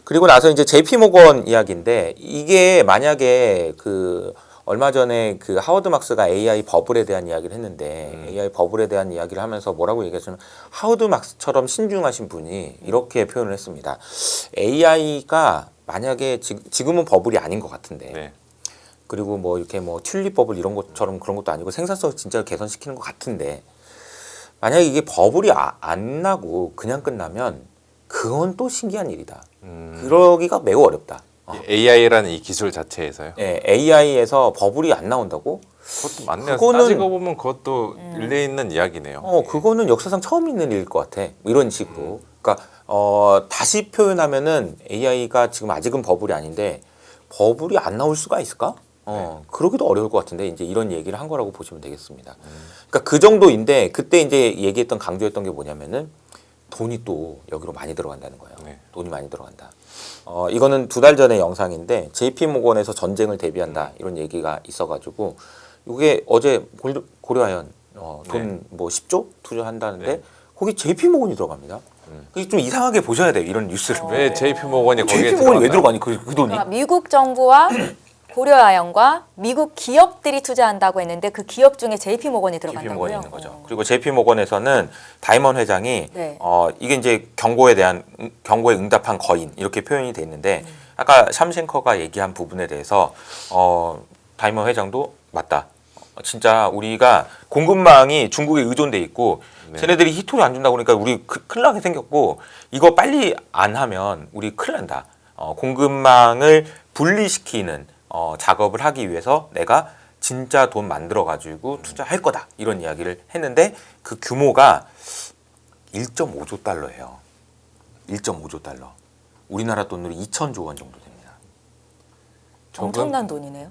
그리고 나서 이제 JP 모건 이야기인데 이게 만약에 그 얼마 전에 그 하워드 막스가 AI 버블에 대한 이야기를 했는데 AI 버블에 대한 이야기를 하면서 뭐라고 얘기했냐면 하워드 막스처럼 신중하신 분이 이렇게 표현을 했습니다. AI가 만약에 지금은 버블이 아닌 것 같은데 네. 그리고 뭐 이렇게 뭐 튤립 버블 이런 것처럼 그런 것도 아니고 생산성 진짜 개선시키는 것 같은데 만약에 이게 버블이 안 나고 그냥 끝나면 그건 또 신기한 일이다. 그러기가 매우 어렵다. AI라는 이 기술 자체에서요. 네, AI에서 버블이 안 나온다고? 그것도 맞네요. 그거는- 따지고 보면 그것도 일리 있는 이야기네요. 그거는 역사상 처음 있는 일일 것 같아. 뭐 이런 식으로. 그러니까 다시 표현하면은 AI가 지금 아직은 버블이 아닌데 버블이 안 나올 수가 있을까? 그러기도 어려울 것 같은데 이제 이런 얘기를 한 거라고 보시면 되겠습니다. 그러니까 그 정도인데 그때 이제 얘기했던 강조했던 게 뭐냐면은 돈이 또 여기로 많이 들어간다는 거예요. 네. 돈이 많이 들어간다. 이거는 2달 전의 영상인데 JP 모건에서 전쟁을 대비한다 이런 얘기가 있어가지고 이게 어제 고려아연 돈 뭐 10조 투자한다는데 네. 거기 JP 모건이 들어갑니다. 그게 좀 이상하게 보셔야 돼요 이런 뉴스를. 왜 JP 모건이 거기에 JP 모건이 왜 들어갔나요? 들어가니 그 돈이? 그러니까 미국 정부와 고려아연과 미국 기업들이 투자한다고 했는데 그 기업 중에 JP 모건이 JP 들어간다고요. 모건이 있는 거죠. 그리고 JP 모건에서는 다이먼 회장이 네. 이게 이제 경고에 응답한 거인 이렇게 표현이 돼 있는데 아까 샴싱커가 얘기한 부분에 대해서 다이먼 회장도 맞다. 진짜 우리가 공급망이 중국에 의존돼 있고 네. 쟤네들이 히토리 안 준다고 그러니까 우리 큰일 나게 생겼고 이거 빨리 안 하면 우리 큰일 난다. 공급망을 분리시키는 작업을 하기 위해서 내가 진짜 돈 만들어 가지고 투자할 거다 이런 이야기를 했는데 그 규모가 1.5조 달러예요. 1.5조 달러. 우리나라 돈으로 2천조 원 정도 됩니다. 엄청난 돈이네요.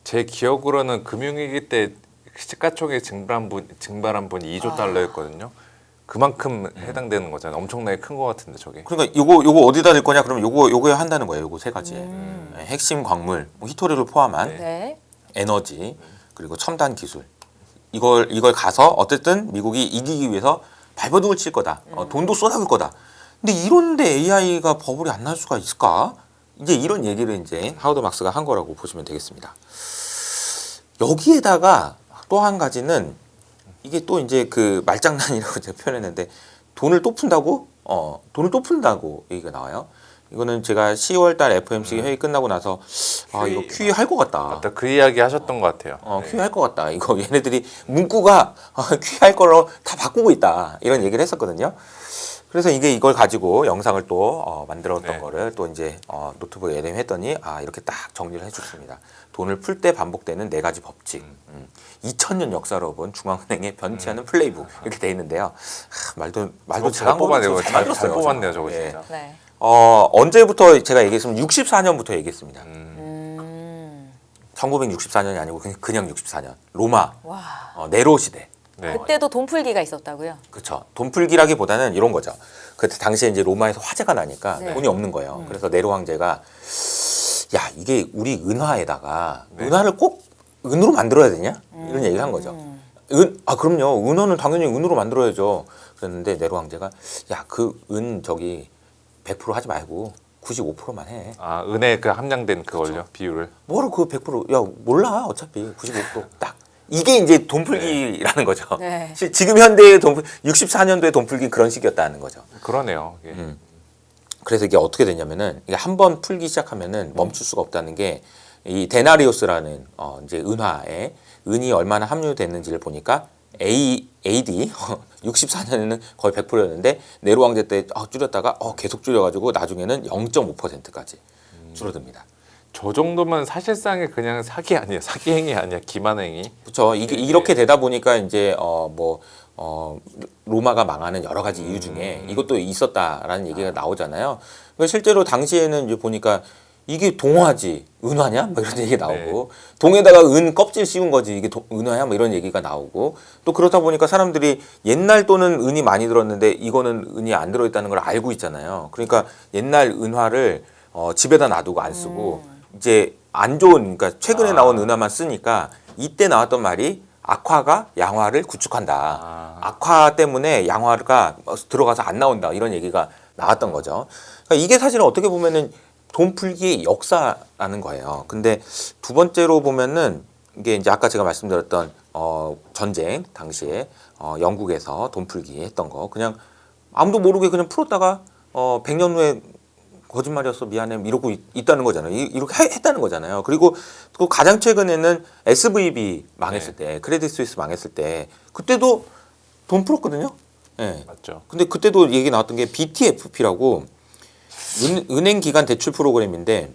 제 기억으로는 금융위기 때 시가총액 증발한 분이 2조 달러였거든요. 그만큼 해당되는 거잖아요. 엄청나게 큰 거 같은데 저게. 그러니까 요거 어디다 낼 거냐? 그러면 요거에 한다는 거예요. 요거 세 가지에. 네, 핵심 광물, 뭐 히토리를 포함한 네. 에너지 그리고 첨단 기술. 이걸 가서 어쨌든 미국이 이기기 위해서 발버둥을 칠 거다. 돈도 쏟아볼 거다. 근데 이런데 AI가 버블이 안 날 수가 있을까? 이제 이런 얘기를 이제 하워드 막스가 한 거라고 보시면 되겠습니다. 여기에다가 또 한 가지는 이게 또 이제 그 말장난이라고 제가 표현했는데 돈을 또 푼다고? 돈을 또 푼다고 얘기가 나와요. 이거는 제가 10월달 FOMC 회의 끝나고 나서 이거 QE 할 것 같다. 맞다. 그 이야기 하셨던 것 같아요. QE 할 것 같다. 이거 얘네들이 문구가 QE 할 걸로 다 바꾸고 있다. 이런 얘기를 했었거든요. 그래서 이걸 가지고 영상을 또 만들었던 네. 거를 또 이제 노트북에 했더니 이렇게 딱 정리를 해줬습니다. 돈을 풀 때 반복되는 4가지 법칙. 2000년 역사로 본 중앙은행의 변치 않은 플레이북 이렇게 돼 있는데요. 말도 잘 잘한 뽑았네요. 거죠. 잘 만들었어요, 뽑았네요, 제가. 저거 예. 진짜. 네. 언제부터 제가 얘기했으면 64년부터 얘기했습니다. 1964년이 아니고 그냥 64년. 로마 와. 네로 시대. 네. 그때도 돈 풀기가 있었다고요? 그렇죠. 돈 풀기라기보다는 이런 거죠. 그때 당시에 이제 로마에서 화재가 나니까 네. 돈이 없는 거예요. 그래서 네로 황제가 야 이게 우리 은화에다가 네. 은화를 꼭 은으로 만들어야 되냐 이런 얘기를 한 거죠. 그럼요. 은화는 당연히 은으로 만들어야죠. 그랬는데 네로 황제가 야, 그 은 저기 100% 하지 말고 95%만 해. 아, 은에 그 함량된 그걸요, 비율을. 뭐로 그 100%? 야, 몰라. 어차피 95%딱. 이게 이제 돈풀기라는 거죠. 네. 지금 현대의 64년도의 돈풀기는 그런 식이었다는 거죠. 그러네요. 예. 그래서 이게 어떻게 되냐면은 이게 한 번 풀기 시작하면은 멈출 수가 없다는 게 이 데나리오스라는 이제 은화에 은이 얼마나 함유됐는지를 보니까 AD 64년에는 거의 100%였는데 네로 황제 때 줄였다가 계속 줄여가지고 나중에는 0.5%까지 줄어듭니다. 저 정도면 사실상의 그냥 사기 아니에요. 사기행위 아니야. 기만행위. 그렇죠. 이게 이렇게 되다 보니까 이제 로마가 망하는 여러 가지 이유 중에 이것도 있었다라는 얘기가 나오잖아요. 그러니까 실제로 당시에는 이제 보니까 이게 동화지 은화냐? 뭐 이런 얘기 나오고 동에다가 은 껍질 씌운 거지 이게 은화야? 뭐 이런 얘기가 나오고 또 그렇다 보니까 사람들이 옛날 돈은 은이 많이 들었는데 이거는 은이 안 들어있다는 걸 알고 있잖아요. 그러니까 옛날 은화를 집에다 놔두고 안 쓰고 이제 안 좋은 그러니까 최근에 나온 은화만 쓰니까 이때 나왔던 말이 악화가 양화를 구축한다. 악화 때문에 양화가 들어가서 안 나온다. 이런 얘기가 나왔던 거죠. 그러니까 이게 사실은 어떻게 보면은 돈 풀기의 역사라는 거예요. 근데 두 번째로 보면은 이게 이제 아까 제가 말씀드렸던 전쟁 당시에 영국에서 돈 풀기 했던 거 그냥 아무도 모르게 그냥 풀었다가 100년 후에 거짓말이었어 미안해 이러고 있다는 거잖아요. 이렇게 했다는 거잖아요. 그리고 또 가장 최근에는 SVB 망했을 때 크레딧 스위스 망했을 때 그때도 돈 풀었거든요. 네. 맞죠. 근데 그때도 얘기 나왔던 게 BTFP라고 은행 기간 대출 프로그램인데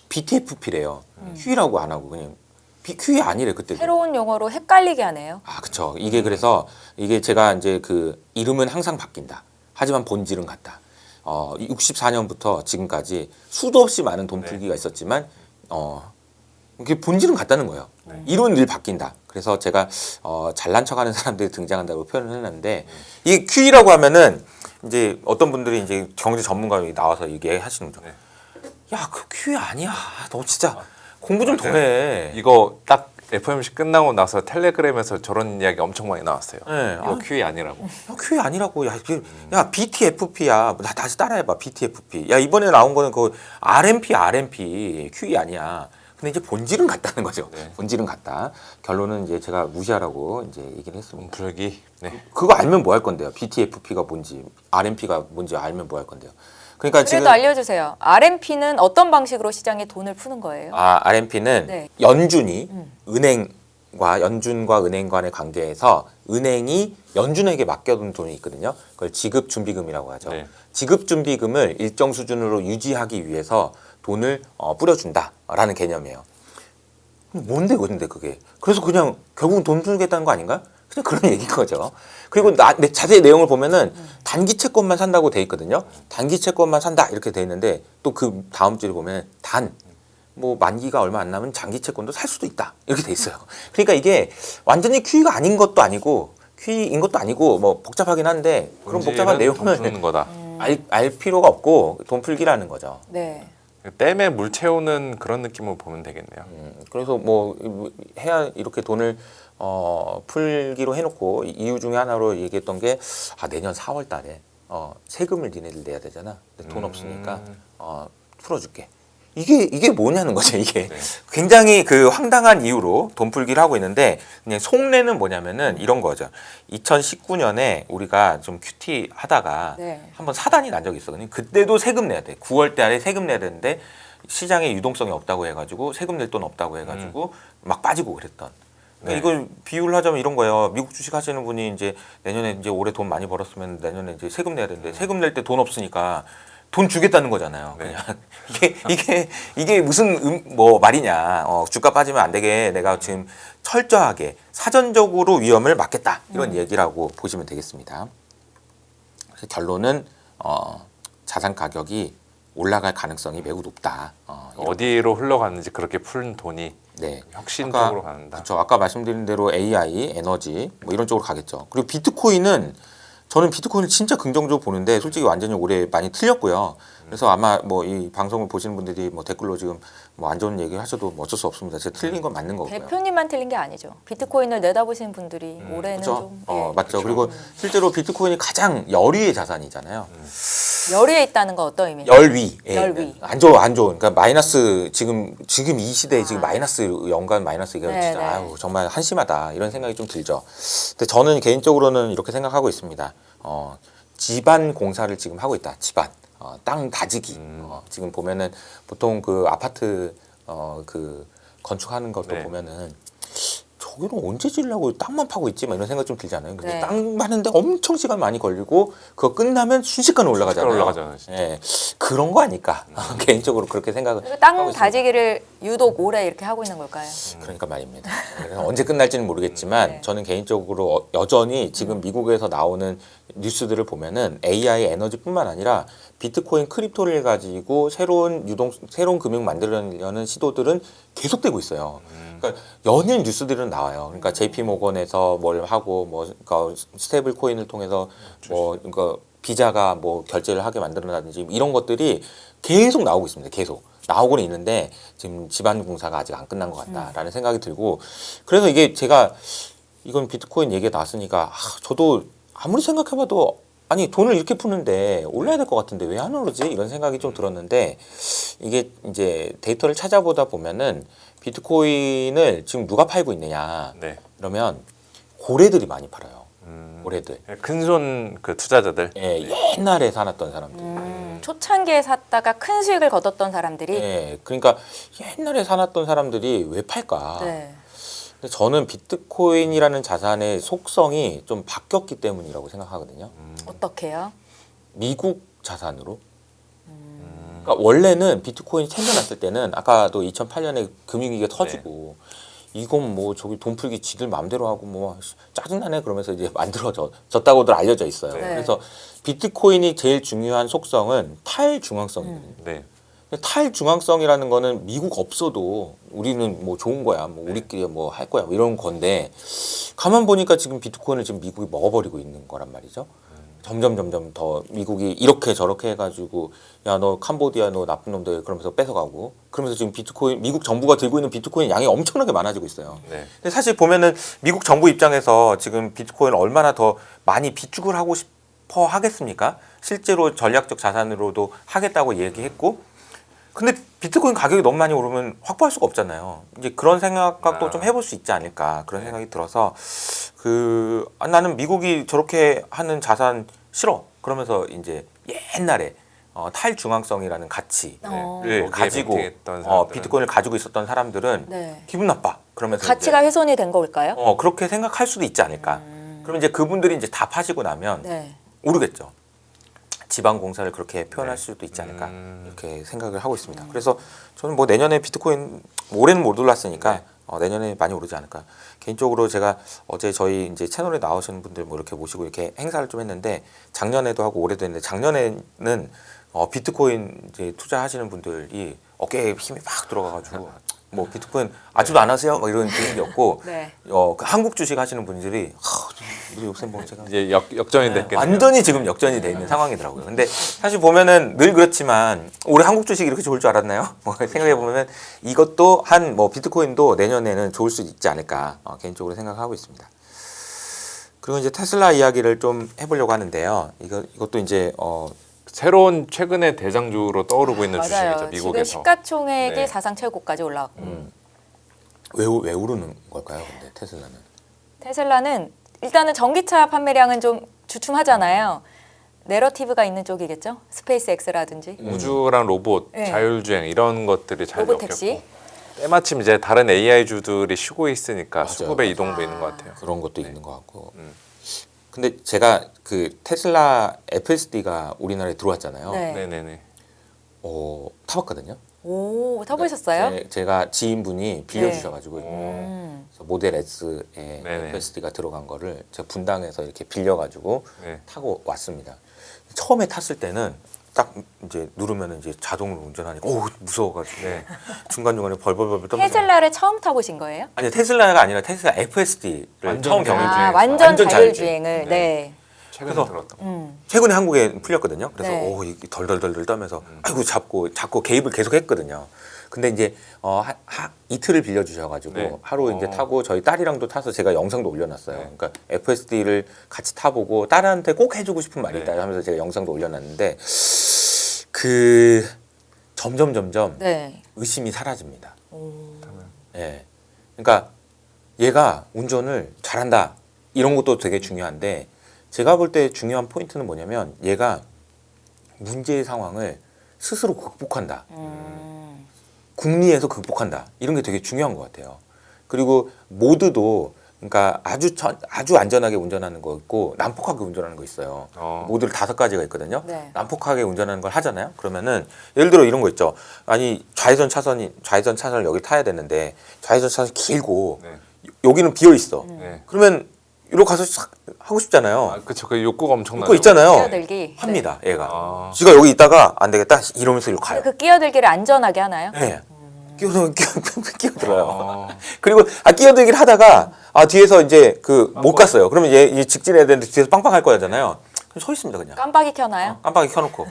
BTFP래요. QE라고 안 하고 그냥 QE 아니래 그때도. 새로운 용어로 헷갈리게 하네요. 그렇죠. 이게 그래서 이게 제가 이제 그 이름은 항상 바뀐다. 하지만 본질은 같다. 64년부터 지금까지 수도 없이 많은 돈 풀기가 있었지만 이게 본질은 같다는 거예요. 이론은 늘 바뀐다. 그래서 제가 잘난 척하는 사람들이 등장한다고 표현을 했는데 이 QE라고 하면은 이제 어떤 분들이 이제 경제 전문가들이 나와서 얘기하시는 거죠. 야, 그 QE 아니야. 너 진짜 공부 좀 더 해. 이거 딱 FOMC 끝나고 나서 텔레그램에서 저런 이야기 엄청 많이 나왔어요. 네. 이거 QE 아니라고. 야, QE 아니라고. 야, BTFP야. 나 다시 따라해봐. BTFP. 야, 이번에 나온 거는 그 RMP. QE 아니야. 근데 이제 본질은 같다는 거죠. 본질은 같다. 결론은 이제 제가 무시하라고 이제 얘기를 했습니다. 풀기. 네. 그거 알면 뭐 할 건데요? BTFP가 뭔지, RMP가 뭔지 알면 뭐 할 건데요? 그러니까 그래도 지금 알려주세요. RMP는 어떤 방식으로 시장에 돈을 푸는 거예요? RMP는 네. 연준이 연준과 은행 간의 관계에서 은행이 연준에게 맡겨둔 돈이 있거든요. 그걸 지급준비금이라고 하죠. 네. 지급준비금을 일정 수준으로 유지하기 위해서 돈을 뿌려준다라는 개념이에요. 뭔데 근데 그게? 그래서 그냥 결국은 돈 풀겠다는 거 아닌가? 그냥 그런 얘기인 거죠. 그리고 자세히 내용을 보면은 단기 채권만 산다고 돼 있거든요. 단기 채권만 산다 이렇게 돼 있는데 또 그 다음 줄에 보면 뭐 만기가 얼마 안 남은 장기 채권도 살 수도 있다 이렇게 돼 있어요. 그러니까 이게 완전히 QE가 아닌 것도 아니고 QE인 것도 아니고 뭐 복잡하긴 한데 그런 복잡한 돈 푸는 내용을 거다. 알 필요가 없고 돈 풀기라는 거죠. 네. 댐에 물 채우는 그런 느낌으로 보면 되겠네요. 그래서 뭐 해야 이렇게 돈을 풀기로 해놓고 이유 중에 하나로 얘기했던 게 내년 4월 달에 세금을 니네들 내야 되잖아. 근데 돈 없으니까 풀어줄게. 이게 뭐냐는 거죠. 이게 굉장히 그 황당한 이유로 돈 풀기를 하고 있는데 그냥 속내는 뭐냐면은 이런 거죠. 2019년에 우리가 좀 큐티 하다가 한번 사단이 난 적이 있었거든요. 그때도 세금 내야 돼. 9월 달에 세금 내야 되는데 시장에 유동성이 없다고 해가지고 세금 낼 돈 없다고 해가지고 막 빠지고 그랬던. 그러니까 이걸 비유를 하자면 이런 거예요. 미국 주식 하시는 분이 이제 내년에 이제 올해 돈 많이 벌었으면 내년에 이제 세금 내야 되는데 세금 낼 때 돈 없으니까 돈 주겠다는 거잖아요. 그냥 이게 무슨 뭐 말이냐. 주가 빠지면 안 되게 내가 지금 철저하게 사전적으로 위험을 막겠다 이런 얘기라고 보시면 되겠습니다. 그래서 결론은 자산 가격이 올라갈 가능성이 매우 높다. 어디로 흘러가는지 그렇게 푼 돈이 혁신적으로 간다. 그렇죠. 아까 말씀드린 대로 AI, 에너지 뭐 이런 쪽으로 가겠죠. 그리고 비트코인은 저는 비트코인을 진짜 긍정적으로 보는데 솔직히 완전히 올해 많이 틀렸고요. 그래서 아마 뭐 이 방송을 보시는 분들이 뭐 댓글로 지금 뭐 안 좋은 얘기 하셔도 뭐 어쩔 수 없습니다. 제가 틀린 건 맞는 거고요. 대표님만 틀린 게 아니죠. 비트코인을 내다보시는 분들이 올해는 그렇죠? 좀 맞죠. 그리고 실제로 비트코인이 가장 열위의 자산이잖아요. 열위에 있다는 건 어떤 의미죠? 열위. 예. 열위. 안 좋아, 안 좋은. 그러니까 마이너스 지금 이 시대에 지금 마이너스 연간 마이너스 이게 네, 진짜 네. 아유 정말 한심하다 이런 생각이 좀 들죠. 근데 저는 개인적으로는 이렇게 생각하고 있습니다. 집안 공사를 지금 하고 있다. 집안. 땅 다지기. 지금 보면은 보통 그 아파트 그 건축하는 것도 네. 보면은 저기는 언제 지으려고 땅만 파고 있지? 막 이런 생각 좀 들잖아요. 근데 네. 땅 파는데 엄청 시간 많이 걸리고 그거 끝나면 순식간에 올라가잖아요. 올라가잖아요, 진짜. 예, 그런 거 아닐까? 개인적으로 그렇게 생각을 그리고 하고 땅 있습니다. 다지기를 유독 오래 이렇게 하고 있는 걸까요? 그러니까 말입니다. 그래서 언제 끝날지는 모르겠지만 네. 저는 개인적으로 여전히 지금 미국에서 나오는 뉴스들을 보면은 AI 에너지뿐만 아니라 비트코인 크립토를 가지고 새로운 금융 만들려는 시도들은 계속되고 있어요. 그러니까 연일 뉴스들은 나와요. 그러니까 JP 모건에서 뭘 하고 뭐 그러니까 스테이블 코인을 통해서 뭐 그러니까 비자가 뭐 결제를 하게 만들어라든지 이런 것들이 계속 나오고 있습니다. 계속. 나오고는 있는데 지금 집안 공사가 아직 안 끝난 것 같다라는 생각이 들고 그래서 이게 제가 이건 비트코인 얘기가 나왔으니까 저도 아무리 생각해봐도 아니 돈을 이렇게 푸는데 올라야 될 것 같은데 왜 안 오르지 이런 생각이 좀 들었는데 이게 이제 데이터를 찾아보다 보면은 비트코인을 지금 누가 팔고 있느냐 네. 그러면 고래들이 많이 팔아요. 고래들. 큰손 그 투자자들. 예, 옛날에 사놨던 사람들. 초창기에 샀다가 큰 수익을 거뒀던 사람들이 예, 그러니까 옛날에 사놨던 사람들이 왜 팔까? 네. 근데 저는 비트코인이라는 자산의 속성이 좀 바뀌었기 때문이라고 생각하거든요. 어떻게요? 미국 자산으로. 그러니까 원래는 비트코인 생겨났을 때는 아까도 2008년에 금융위기가 터지고 이건 뭐 저기 돈 풀기 지들 마음대로 하고 뭐 짜증나네 그러면서 이제 만들어졌다고들 알려져 있어요. 네. 그래서 비트코인이 제일 중요한 속성은 탈중앙성이거든요. 네. 탈중앙성이라는 거는 미국 없어도 우리는 뭐 좋은 거야. 뭐 우리끼리 뭐 할 거야. 뭐 이런 건데 가만 보니까 지금 비트코인을 지금 미국이 먹어버리고 있는 거란 말이죠. 점점 더 미국이 이렇게 저렇게 해가지고 야 너 캄보디아 너 나쁜 놈들 그러면서 뺏어가고 그러면서 지금 비트코인 미국 정부가 들고 있는 비트코인 양이 엄청나게 많아지고 있어요. 네. 근데 사실 보면은 미국 정부 입장에서 지금 비트코인을 얼마나 더 많이 비축을 하고 싶어 하겠습니까? 실제로 전략적 자산으로도 하겠다고 얘기했고 근데 비트코인 가격이 너무 많이 오르면 확보할 수가 없잖아요. 이제 그런 생각도 좀 해볼 수 있지 않을까 그런 생각이 들어서 나는 미국이 저렇게 하는 자산 싫어. 그러면서 이제 옛날에 탈중앙성이라는 가치를 거기에 가지고 베팅했던 사람들은 비트코인을 가지고 있었던 사람들은 네. 기분 나빠. 그러면서 가치가 이제, 훼손이 된 걸까요? 그렇게 생각할 수도 있지 않을까. 그럼 이제 그분들이 이제 다 파시고 나면 네. 오르겠죠. 지방 공사를 그렇게 표현할 수도 있지 않을까 이렇게 생각을 하고 있습니다. 그래서 저는 뭐 내년에 비트코인 올해는 못 올랐으니까 내년에 많이 오르지 않을까. 개인적으로 제가 어제 저희 이제 채널에 나오시는 분들 뭐 이렇게 모시고 이렇게 행사를 좀 했는데 작년에도 하고 올해도 했는데 작년에는 비트코인 이제 투자하시는 분들이 어깨에 힘이 막 들어가가지고 뭐 비트코인 아직도 안 하세요? 뭐 이런 분위기였고 네. 그 한국 주식 하시는 분들이 우리 요새 뭐 제가 이제 역전이 됐겠네요. 완전히 지금 역전이 돼 있는 상황이더라고요. 근데 사실 보면은 늘 그렇지만 올해 한국 주식 이렇게 좋을 줄 알았나요? 뭐 생각해 보면 이것도 한 뭐 비트코인도 내년에는 좋을 수 있지 않을까 개인적으로 생각하고 있습니다. 그리고 이제 테슬라 이야기를 좀 해보려고 하는데요. 이것도 이제 새로운 최근의 대장주로 떠오르고 있는 맞아요. 주식이죠. 지금 미국에서. 시가총액이 네. 사상 최고까지 올라왔고 왜 오르는 걸까요? 근데 테슬라는 테슬라는 일단은 전기차 판매량은 좀 주춤하잖아요. 내러티브가 있는 쪽이겠죠. 스페이스 X라든지 우주랑 로봇, 네. 자율주행 이런 것들이 잘 로봇 택시. 엮였고 때마침 이제 다른 AI 주들이 쉬고 있으니까 맞아요. 수급의 이동도 있는 것 같아요. 그런 것도 있는 것 같고. 근데 제가 그 테슬라 FSD가 우리나라에 들어왔잖아요. 네. 네네네. 타봤거든요. 오, 타보셨어요? 제가 지인분이 빌려주셔가지고 그래서 모델 S에 네네. FSD가 들어간 거를 제가 분당에서 이렇게 빌려가지고 네. 타고 왔습니다. 처음에 탔을 때는 딱 이제 누르면 이제 자동으로 운전하니까 무서워가지고 네. 중간중간에 벌벌벌 떨면서 테슬라를 처음 타보신 거예요? 아니 테슬라가 아니라 테슬라 FSD를 완전 처음 자율주행. 경험했어요. 완전 자율주행을. 네. 최근에 그래서 들었던 거. 최근에 한국에 풀렸거든요. 그래서 네. 오, 이게 덜덜덜덜 떠면서 아이고 잡고 개입을 계속 했거든요. 근데 이제 이틀을 빌려주셔가지고 네. 하루 이제 타고 저희 딸이랑도 타서 제가 영상도 올려놨어요. 네. 그러니까 FSD를 같이 타보고 딸한테 꼭 해주고 싶은 말이 네. 있다 하면서 제가 영상도 올려놨는데 그 점점 네. 의심이 사라집니다. 예. 그러니까 얘가 운전을 잘한다 이런 것도 되게 중요한데 제가 볼 때 중요한 포인트는 뭐냐면 얘가 문제의 상황을 스스로 극복한다. 궁리에서 극복한다. 이런 게 되게 중요한 것 같아요. 그리고 모드도 그러니까 아주 안전하게 운전하는 거 있고 난폭하게 운전하는 거 있어요. 모드를 5가지가 있거든요. 네. 난폭하게 운전하는 걸 하잖아요. 그러면은 예를 들어 이런 거 있죠. 아니 좌회전 차선을 여기 타야 되는데 좌회전 차선 길고 네. 여기는 비어 있어. 네. 그러면 이리로 가서 싹 하고 싶잖아요. 아, 그쵸. 그 욕구가 엄청나죠. 그거 있잖아요. 끼어들기. 합니다. 얘가. 아. 지가 여기 있다가 안 되겠다 이러면서 이리로 가요. 그 끼어들기를 안전하게 하나요? 네. 끼어들어요. 아. 그리고 끼어들기를 하다가 뒤에서 이제 못 갔어요. 그러면 얘 직진해야 되는데 뒤에서 빵빵할 거잖아요. 그럼 서 있습니다 그냥. 깜빡이 켜나요? 깜빡이 켜놓고.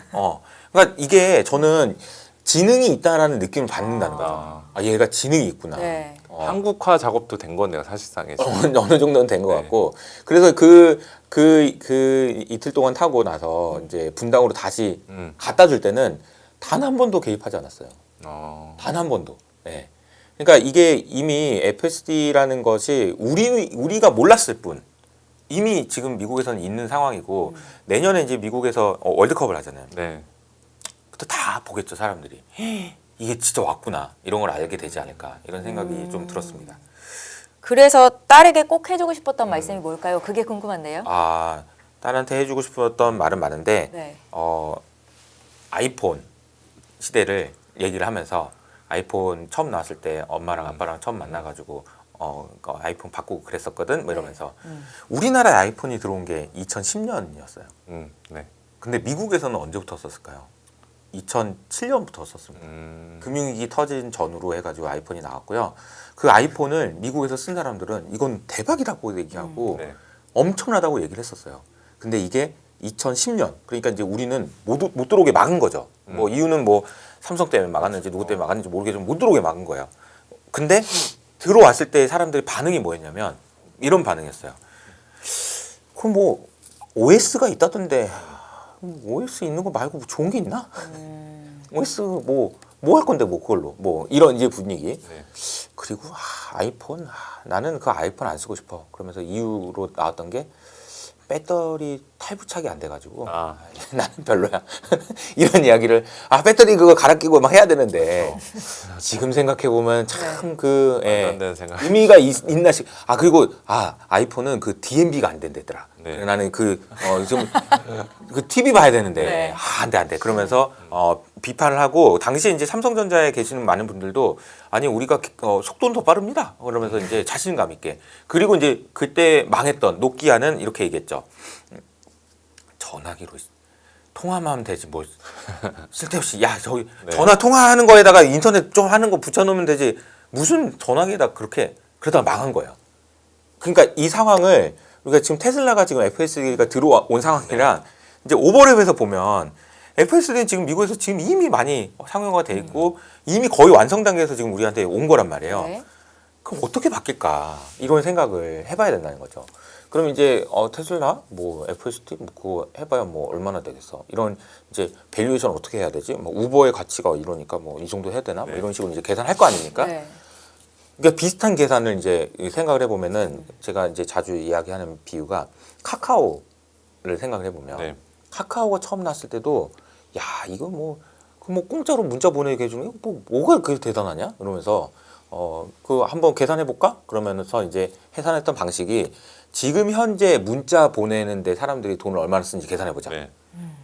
그러니까 이게 저는 지능이 있다라는 느낌을 받는다는 거죠. 얘가 지능이 있구나. 네. 한국화 작업도 된 거네요, 사실상에. 어느 정도는 된 것 네. 같고. 그래서 그 이틀 동안 타고 나서 이제 분당으로 다시 갖다 줄 때는 단 한 번도 개입하지 않았어요. 단 한 번도. 네. 그러니까 이게 이미 FSD라는 것이 우리가 몰랐을 뿐 이미 지금 미국에서는 있는 상황이고 내년에 이제 미국에서 월드컵을 하잖아요. 네. 그때 다 보겠죠 사람들이. 이게 진짜 왔구나 이런 걸 알게 되지 않을까 이런 생각이 좀 들었습니다. 그래서 딸에게 꼭 해주고 싶었던 말씀이 뭘까요? 그게 궁금한데요. 딸한테 해주고 싶었던 말은 많은데 네. 아이폰 시대를 얘기를 하면서 아이폰 처음 나왔을 때 엄마랑 아빠랑 처음 만나가지고 아이폰 바꾸고 그랬었거든 뭐 이러면서 우리나라에 아이폰이 들어온 게 2010년이었어요. 네. 근데 미국에서는 언제부터 썼을까요? 2007년부터 썼습니다. 금융위기 터진 전후로 해가지고 아이폰이 나왔고요. 그 아이폰을 미국에서 쓴 사람들은 이건 대박이라고 얘기하고 네. 엄청나다고 얘기를 했었어요. 근데 이게 2010년 그러니까 이제 우리는 못 들어오게 막은 거죠. 뭐 이유는 뭐 삼성 때문에 막았는지 누구 때문에 막았는지 모르겠지만 못 들어오게 막은 거예요. 근데 들어왔을 때 사람들의 반응이 뭐였냐면 이런 반응이었어요. 그럼 뭐 OS가 있다던데 OS 있는 거 말고 뭐 좋은 게 있나? OS 뭐 할 건데 뭐 그걸로 뭐 이런 이제 분위기. 네. 그리고 아이폰 나는 그 아이폰 안 쓰고 싶어. 그러면서 이유로 나왔던 게 배터리 탈부착이 안 돼가지고 나는 별로야. 이런 이야기를 배터리 그거 갈아 끼고 막 해야 되는데 지금 생각해 보면 참 그 말도 안 되는 생각. 의미가 있나 싶. 그리고 아이폰은 그 DMB가 안 된대더라. 네. 나는 그 TV 봐야 되는데 네. 안 돼. 그러면서 비판을 하고 당시에 이제 삼성전자에 계시는 많은 분들도 아니 우리가 속도는 더 빠릅니다. 그러면서 이제 자신감 있게 그리고 이제 그때 망했던 노키아는 이렇게 얘기했죠. 전화기로 통화만 하면 되지 뭐 쓸데없이 저기 네. 전화 통화하는 거에다가 인터넷 좀 하는 거 붙여놓으면 되지 무슨 전화기에다 그렇게 그러다가 망한 거예요. 그러니까 이 상황을 우리가 지금 테슬라가 지금 FSD가 들어온 상황이랑 이제 오버랩해서 보면 FSD는 지금 미국에서 지금 이미 많이 상용화가 돼 있고 이미 거의 완성 단계에서 지금 우리한테 온 거란 말이에요. 네. 그럼 어떻게 바뀔까 이런 생각을 해봐야 된다는 거죠. 그럼 이제 테슬라 뭐 FSD 뭐 그거 해봐야 뭐 얼마나 되겠어. 이런 이제 밸류에이션 어떻게 해야 되지? 뭐 우버의 가치가 이러니까 뭐 이 정도 해야 되나? 뭐 이런 식으로 이제 계산할 거 아닙니까? 네. 그러니까 비슷한 계산을 이제 생각을 해보면은 제가 이제 자주 이야기하는 비유가 카카오를 생각을 해보면 네. 카카오가 처음 났을 때도 이거 뭐 공짜로 문자 보내게 해주는 게 뭐가 그렇게 대단하냐? 이러면서 그 한번 계산해 볼까? 그러면서 이제 계산했던 방식이 지금 현재 문자 보내는데 사람들이 돈을 얼마나 쓰는지 계산해 보자. 네.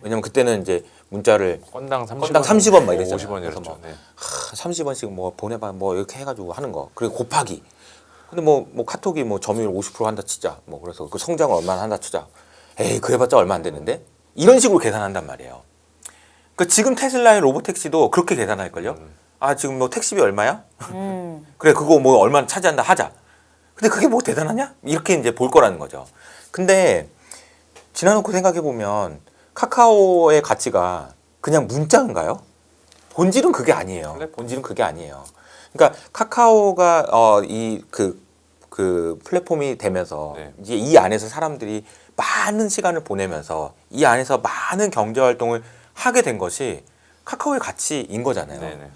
왜냐면 그때는 이제 문자를 건당 30원, 건당 30원 막 이랬잖아요. 50원 그래서 이랬죠. 네. 30원씩 뭐 보내봐 뭐 이렇게 해가지고 하는 거 그리고 곱하기 근데 뭐 카톡이 뭐 점유율 50% 한다 치자 뭐 그래서 그 성장을 얼마나 한다 치자 에이 그래봤자 얼마 안 되는데 이런 식으로 계산한단 말이에요. 그러니까 지금 테슬라의 로보택시도 그렇게 계산할걸요. 지금 뭐 택시비 얼마야? 그래 그거 뭐 얼마나 차지한다 하자. 근데 그게 뭐 대단하냐? 이렇게 이제 볼 거라는 거죠. 근데 지나놓고 생각해 보면 카카오의 가치가 그냥 문자인가요? 본질은 그게 아니에요. 본질은 그게 아니에요. 그러니까 카카오가 그 플랫폼이 되면서 네. 이제 이 안에서 사람들이 많은 시간을 보내면서 이 안에서 많은 경제 활동을 하게 된 것이 카카오의 가치인 거잖아요. 네네.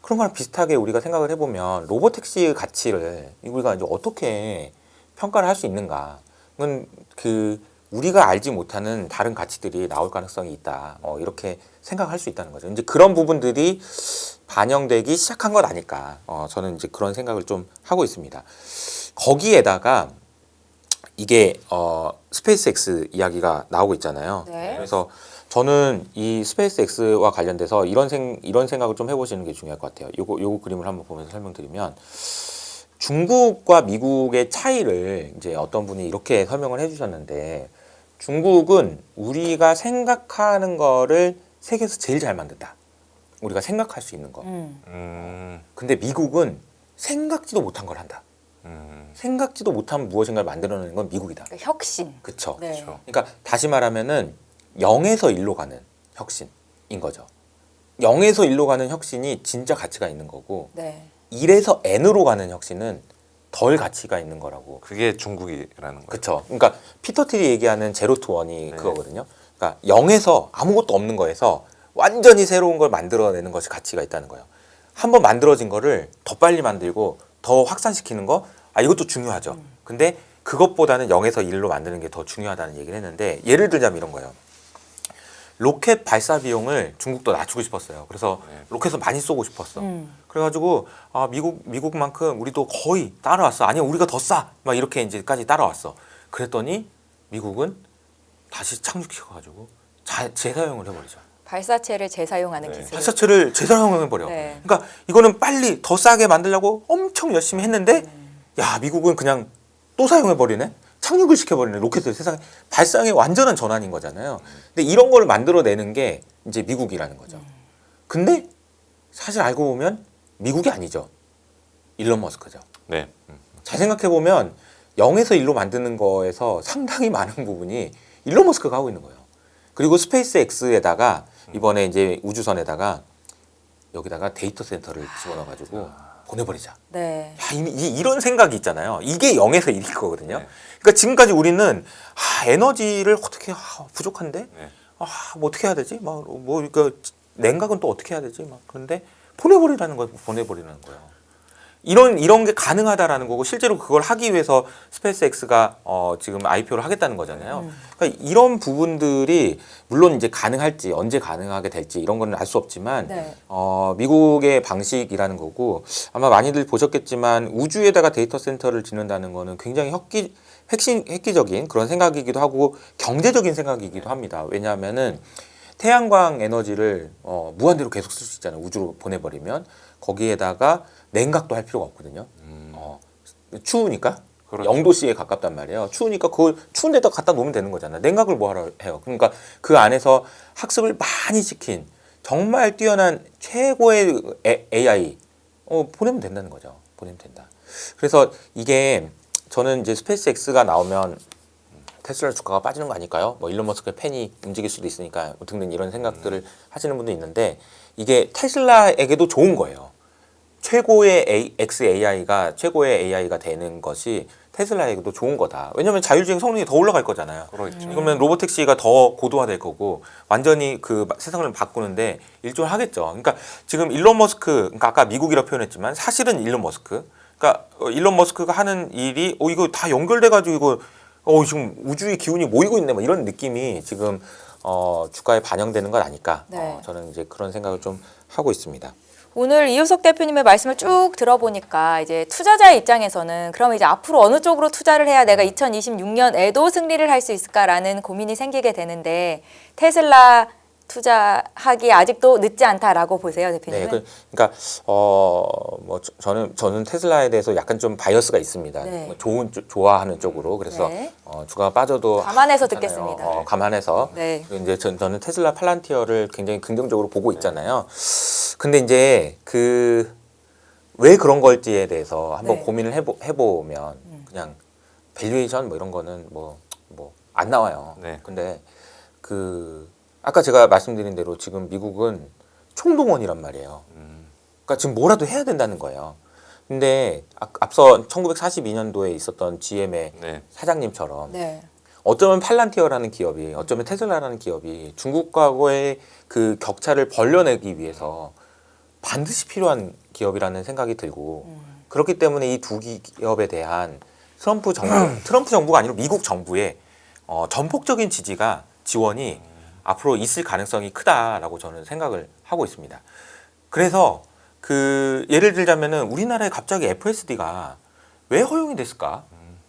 그런 거랑 비슷하게 우리가 생각을 해보면 로보택시의 가치를 우리가 이제 어떻게 평가를 할 수 있는가? 그건 우리가 알지 못하는 다른 가치들이 나올 가능성이 있다. 이렇게 생각할 수 있다는 거죠. 이제 그런 부분들이 반영되기 시작한 것 아닐까. 저는 이제 그런 생각을 좀 하고 있습니다. 거기에다가 이게 스페이스X 이야기가 나오고 있잖아요. 네. 그래서 저는 이 스페이스X와 관련돼서 이런 생각을 좀 해보시는 게 중요할 것 같아요. 요거 그림을 한번 보면서 설명드리면 중국과 미국의 차이를 이제 어떤 분이 이렇게 설명을 해주셨는데 중국은 우리가 생각하는 거를 세계에서 제일 잘 만든다. 우리가 생각할 수 있는 거. 근데 미국은 생각지도 못한 걸 한다. 생각지도 못한 무엇인가를 만들어내는 건 미국이다. 그러니까 혁신. 그쵸. 네. 그렇죠. 그러니까 다시 말하면은 0에서 1로 가는 혁신인 거죠. 0에서 1로 가는 혁신이 진짜 가치가 있는 거고 네. 1에서 n으로 가는 혁신은 덜 가치가 있는 거라고. 그게 중국이라는 거예요. 그렇죠. 그러니까 피터 틸이 얘기하는 제로 투 원이 네. 그거거든요. 그러니까 0에서 아무것도 없는 거에서 완전히 새로운 걸 만들어내는 것이 가치가 있다는 거예요. 한번 만들어진 거를 더 빨리 만들고 더 확산시키는 거, 이것도 중요하죠. 근데 그것보다는 0에서 1로 만드는 게 더 중요하다는 얘기를 했는데 예를 들자면 이런 거예요. 로켓 발사 비용을 중국도 낮추고 싶었어요. 그래서 로켓을 많이 쏘고 싶었어. 그래가지고 미국만큼 우리도 거의 따라왔어. 아니야 우리가 더 싸. 막 이렇게 이제까지 따라왔어. 그랬더니 미국은 다시 착륙시켜가지고 재사용을 해버리죠. 발사체를 재사용하는 네. 기술. 발사체를 재사용해버려. 네. 그러니까 이거는 빨리 더 싸게 만들려고 엄청 열심히 했는데 야 미국은 그냥 또 사용해버리네. 착륙을 시켜버리는 로켓을 세상에 발상의 완전한 전환인 거잖아요. 근데 이런 걸 만들어내는 게 이제 미국이라는 거죠. 근데 사실 알고 보면 미국이 아니죠. 일론 머스크죠. 네. 잘 생각해 보면 0에서 1로 만드는 거에서 상당히 많은 부분이 일론 머스크가 하고 있는 거예요. 그리고 스페이스X에다가 이번에 이제 우주선에다가 여기다가 데이터 센터를 집어넣어가지고 보내버리자. 네. 야, 이런 생각이 있잖아요. 이게 0에서 1일 거거든요. 네. 그러니까 지금까지 우리는 에너지를 어떻게 부족한데? 네. 뭐 어떻게 해야 되지? 그러니까 냉각은 또 어떻게 해야 되지? 그런데 보내버리는 거예요. 이런 게 가능하다라는 거고 실제로 그걸 하기 위해서 스페이스X가 지금 IPO를 하겠다는 거잖아요. 그러니까 이런 부분들이 물론 이제 가능할지 언제 가능하게 될지 이런 거는 알 수 없지만 네. 미국의 방식이라는 거고 아마 많이들 보셨겠지만 우주에다가 데이터 센터를 짓는다는 거는 굉장히 획기적인 그런 생각이기도 하고 경제적인 생각이기도 합니다. 왜냐하면은 태양광 에너지를 무한대로 계속 쓸 수 있잖아요. 우주로 보내버리면 거기에다가 냉각도 할 필요가 없거든요. 추우니까 그렇죠. 0도씨에 가깝단 말이에요. 추우니까 그걸 추운 데다 갖다 놓으면 되는 거잖아요. 냉각을 뭐하러 해요. 그러니까 그 안에서 학습을 많이 시킨 정말 뛰어난 최고의 AI 보내면 된다는 거죠. 보내면 된다. 그래서 이게 저는 이제 스페이스X가 나오면 테슬라 주가가 빠지는 거 아닐까요? 일론 머스크의 팬이 움직일 수도 있으니까 등등 이런 생각들을 하시는 분도 있는데 이게 테슬라에게도 좋은 거예요. 최고의 XAI가 최고의 AI가 되는 것이 테슬라에게도 좋은 거다. 왜냐하면 자율주행 성능이 더 올라갈 거잖아요. 그렇죠. 그러면 로보택시가 더 고도화될 거고 완전히 그 세상을 바꾸는데 일조를 하겠죠. 그러니까 지금 일론 머스크, 그러니까 아까 미국이라고 표현했지만 사실은 일론 머스크. 그러니까 일론 머스크가 하는 일이 이거 다 연결돼가지고 이거 지금 우주의 기운이 모이고 있네. 이런 느낌이 지금 주가에 반영되는 건 아닐까. 네. 저는 이제 그런 생각을 좀 하고 있습니다. 오늘 이효석 대표님의 말씀을 쭉 들어보니까 이제 투자자의 입장에서는 그럼 이제 앞으로 어느 쪽으로 투자를 해야 내가 2026년에도 승리를 할 수 있을까라는 고민이 생기게 되는데 테슬라 투자하기 아직도 늦지 않다라고 보세요, 대표님은? 네, 그러니까 저는 테슬라에 대해서 약간 좀 바이어스가 있습니다. 네. 좋아하는 쪽으로 그래서 네. 주가가 빠져도 감안해서 괜찮아요. 듣겠습니다. 감안해서 네. 이제 저는 테슬라 팔란티어를 굉장히 긍정적으로 보고 있잖아요. 근데 이제 왜 그런 걸지에 대해서 한번 네. 고민을 해보면 그냥 밸류에이션 이런 거는 안 나와요. 네. 근데 그 아까 제가 말씀드린 대로 지금 미국은 총동원이란 말이에요. 그러니까 지금 뭐라도 해야 된다는 거예요. 근데 앞서 1942년도에 있었던 GM의 네. 사장님처럼 네. 어쩌면 팔란티어라는 기업이, 어쩌면 테슬라라는 기업이 중국과의 그 격차를 벌려내기 위해서 반드시 필요한 기업이라는 생각이 들고, 그렇기 때문에 이 두 기업에 대한 트럼프 정부가 아니라 미국 정부의 전폭적인 지원이 앞으로 있을 가능성이 크다라고 저는 생각을 하고 있습니다. 그래서 그 예를 들자면은 우리나라에 갑자기 FSD가 왜 허용이 됐을까?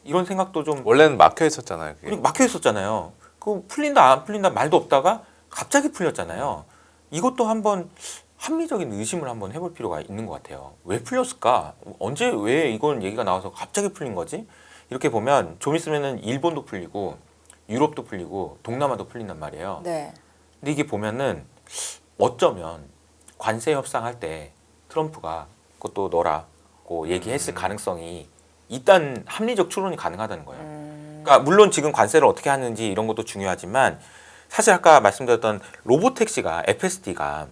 이런 생각도 좀 원래는 막혀 있었잖아요. 그게. 그리고 막혀 있었잖아요. 그 풀린다 안 풀린다 말도 없다가 갑자기 풀렸잖아요. 이것도 한번 합리적인 의심을 한번 해볼 필요가 있는 것 같아요. 왜 풀렸을까? 언제 왜 이건 얘기가 나와서 갑자기 풀린 거지? 이렇게 보면 좀 있으면은 일본도 풀리고 유럽도 풀리고 동남아도 풀린단 말이에요. 네. 근데 이게 보면은 어쩌면 관세 협상할 때 트럼프가 그것도 너라고 얘기했을 가능성이 일단 합리적 추론이 가능하다는 거예요. 그러니까 물론 지금 관세를 어떻게 하는지 이런 것도 중요하지만 사실 아까 말씀드렸던 로보택시가 FSD가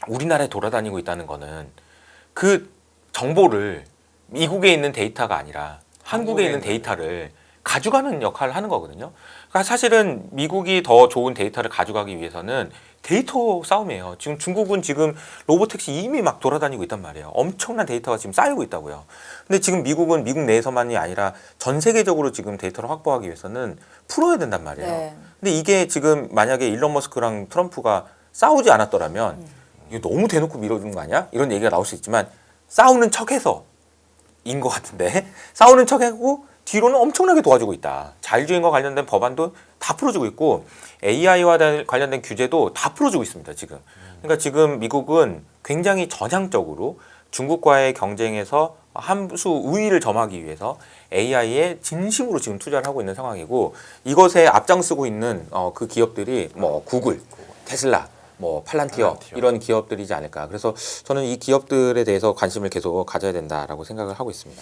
우리나라에 돌아다니고 있다는 거는 그 정보를 미국에 있는 데이터가 아니라 한국에 있는 데이터를 가져가는 역할을 하는 거거든요. 그러니까 사실은 미국이 더 좋은 데이터를 가져가기 위해서는 데이터 싸움이에요. 지금 중국은 지금 로보택시 이미 막 돌아다니고 있단 말이에요. 엄청난 데이터가 지금 쌓이고 있다고요. 근데 지금 미국은 미국 내에서만이 아니라 전 세계적으로 지금 데이터를 확보하기 위해서는 풀어야 된단 말이에요. 네. 근데 이게 지금 만약에 일론 머스크랑 트럼프가 싸우지 않았더라면 이거 너무 대놓고 밀어주는 거 아니야? 이런 얘기가 나올 수 있지만 싸우는 척해서 인 것 같은데 싸우는 척하고 뒤로는 엄청나게 도와주고 있다. 자율주행과 관련된 법안도 다 풀어주고 있고 AI와 관련된 규제도 다 풀어주고 있습니다. 지금. 그러니까 지금 미국은 굉장히 전향적으로 중국과의 경쟁에서 한 수 우위를 점하기 위해서 AI에 진심으로 지금 투자를 하고 있는 상황이고 이것에 앞장서고 있는 그 기업들이 뭐 구글, 테슬라, 뭐 팔란티어 이런 기업들이지 않을까. 그래서 저는 이 기업들에 대해서 관심을 계속 가져야 된다라고 생각을 하고 있습니다.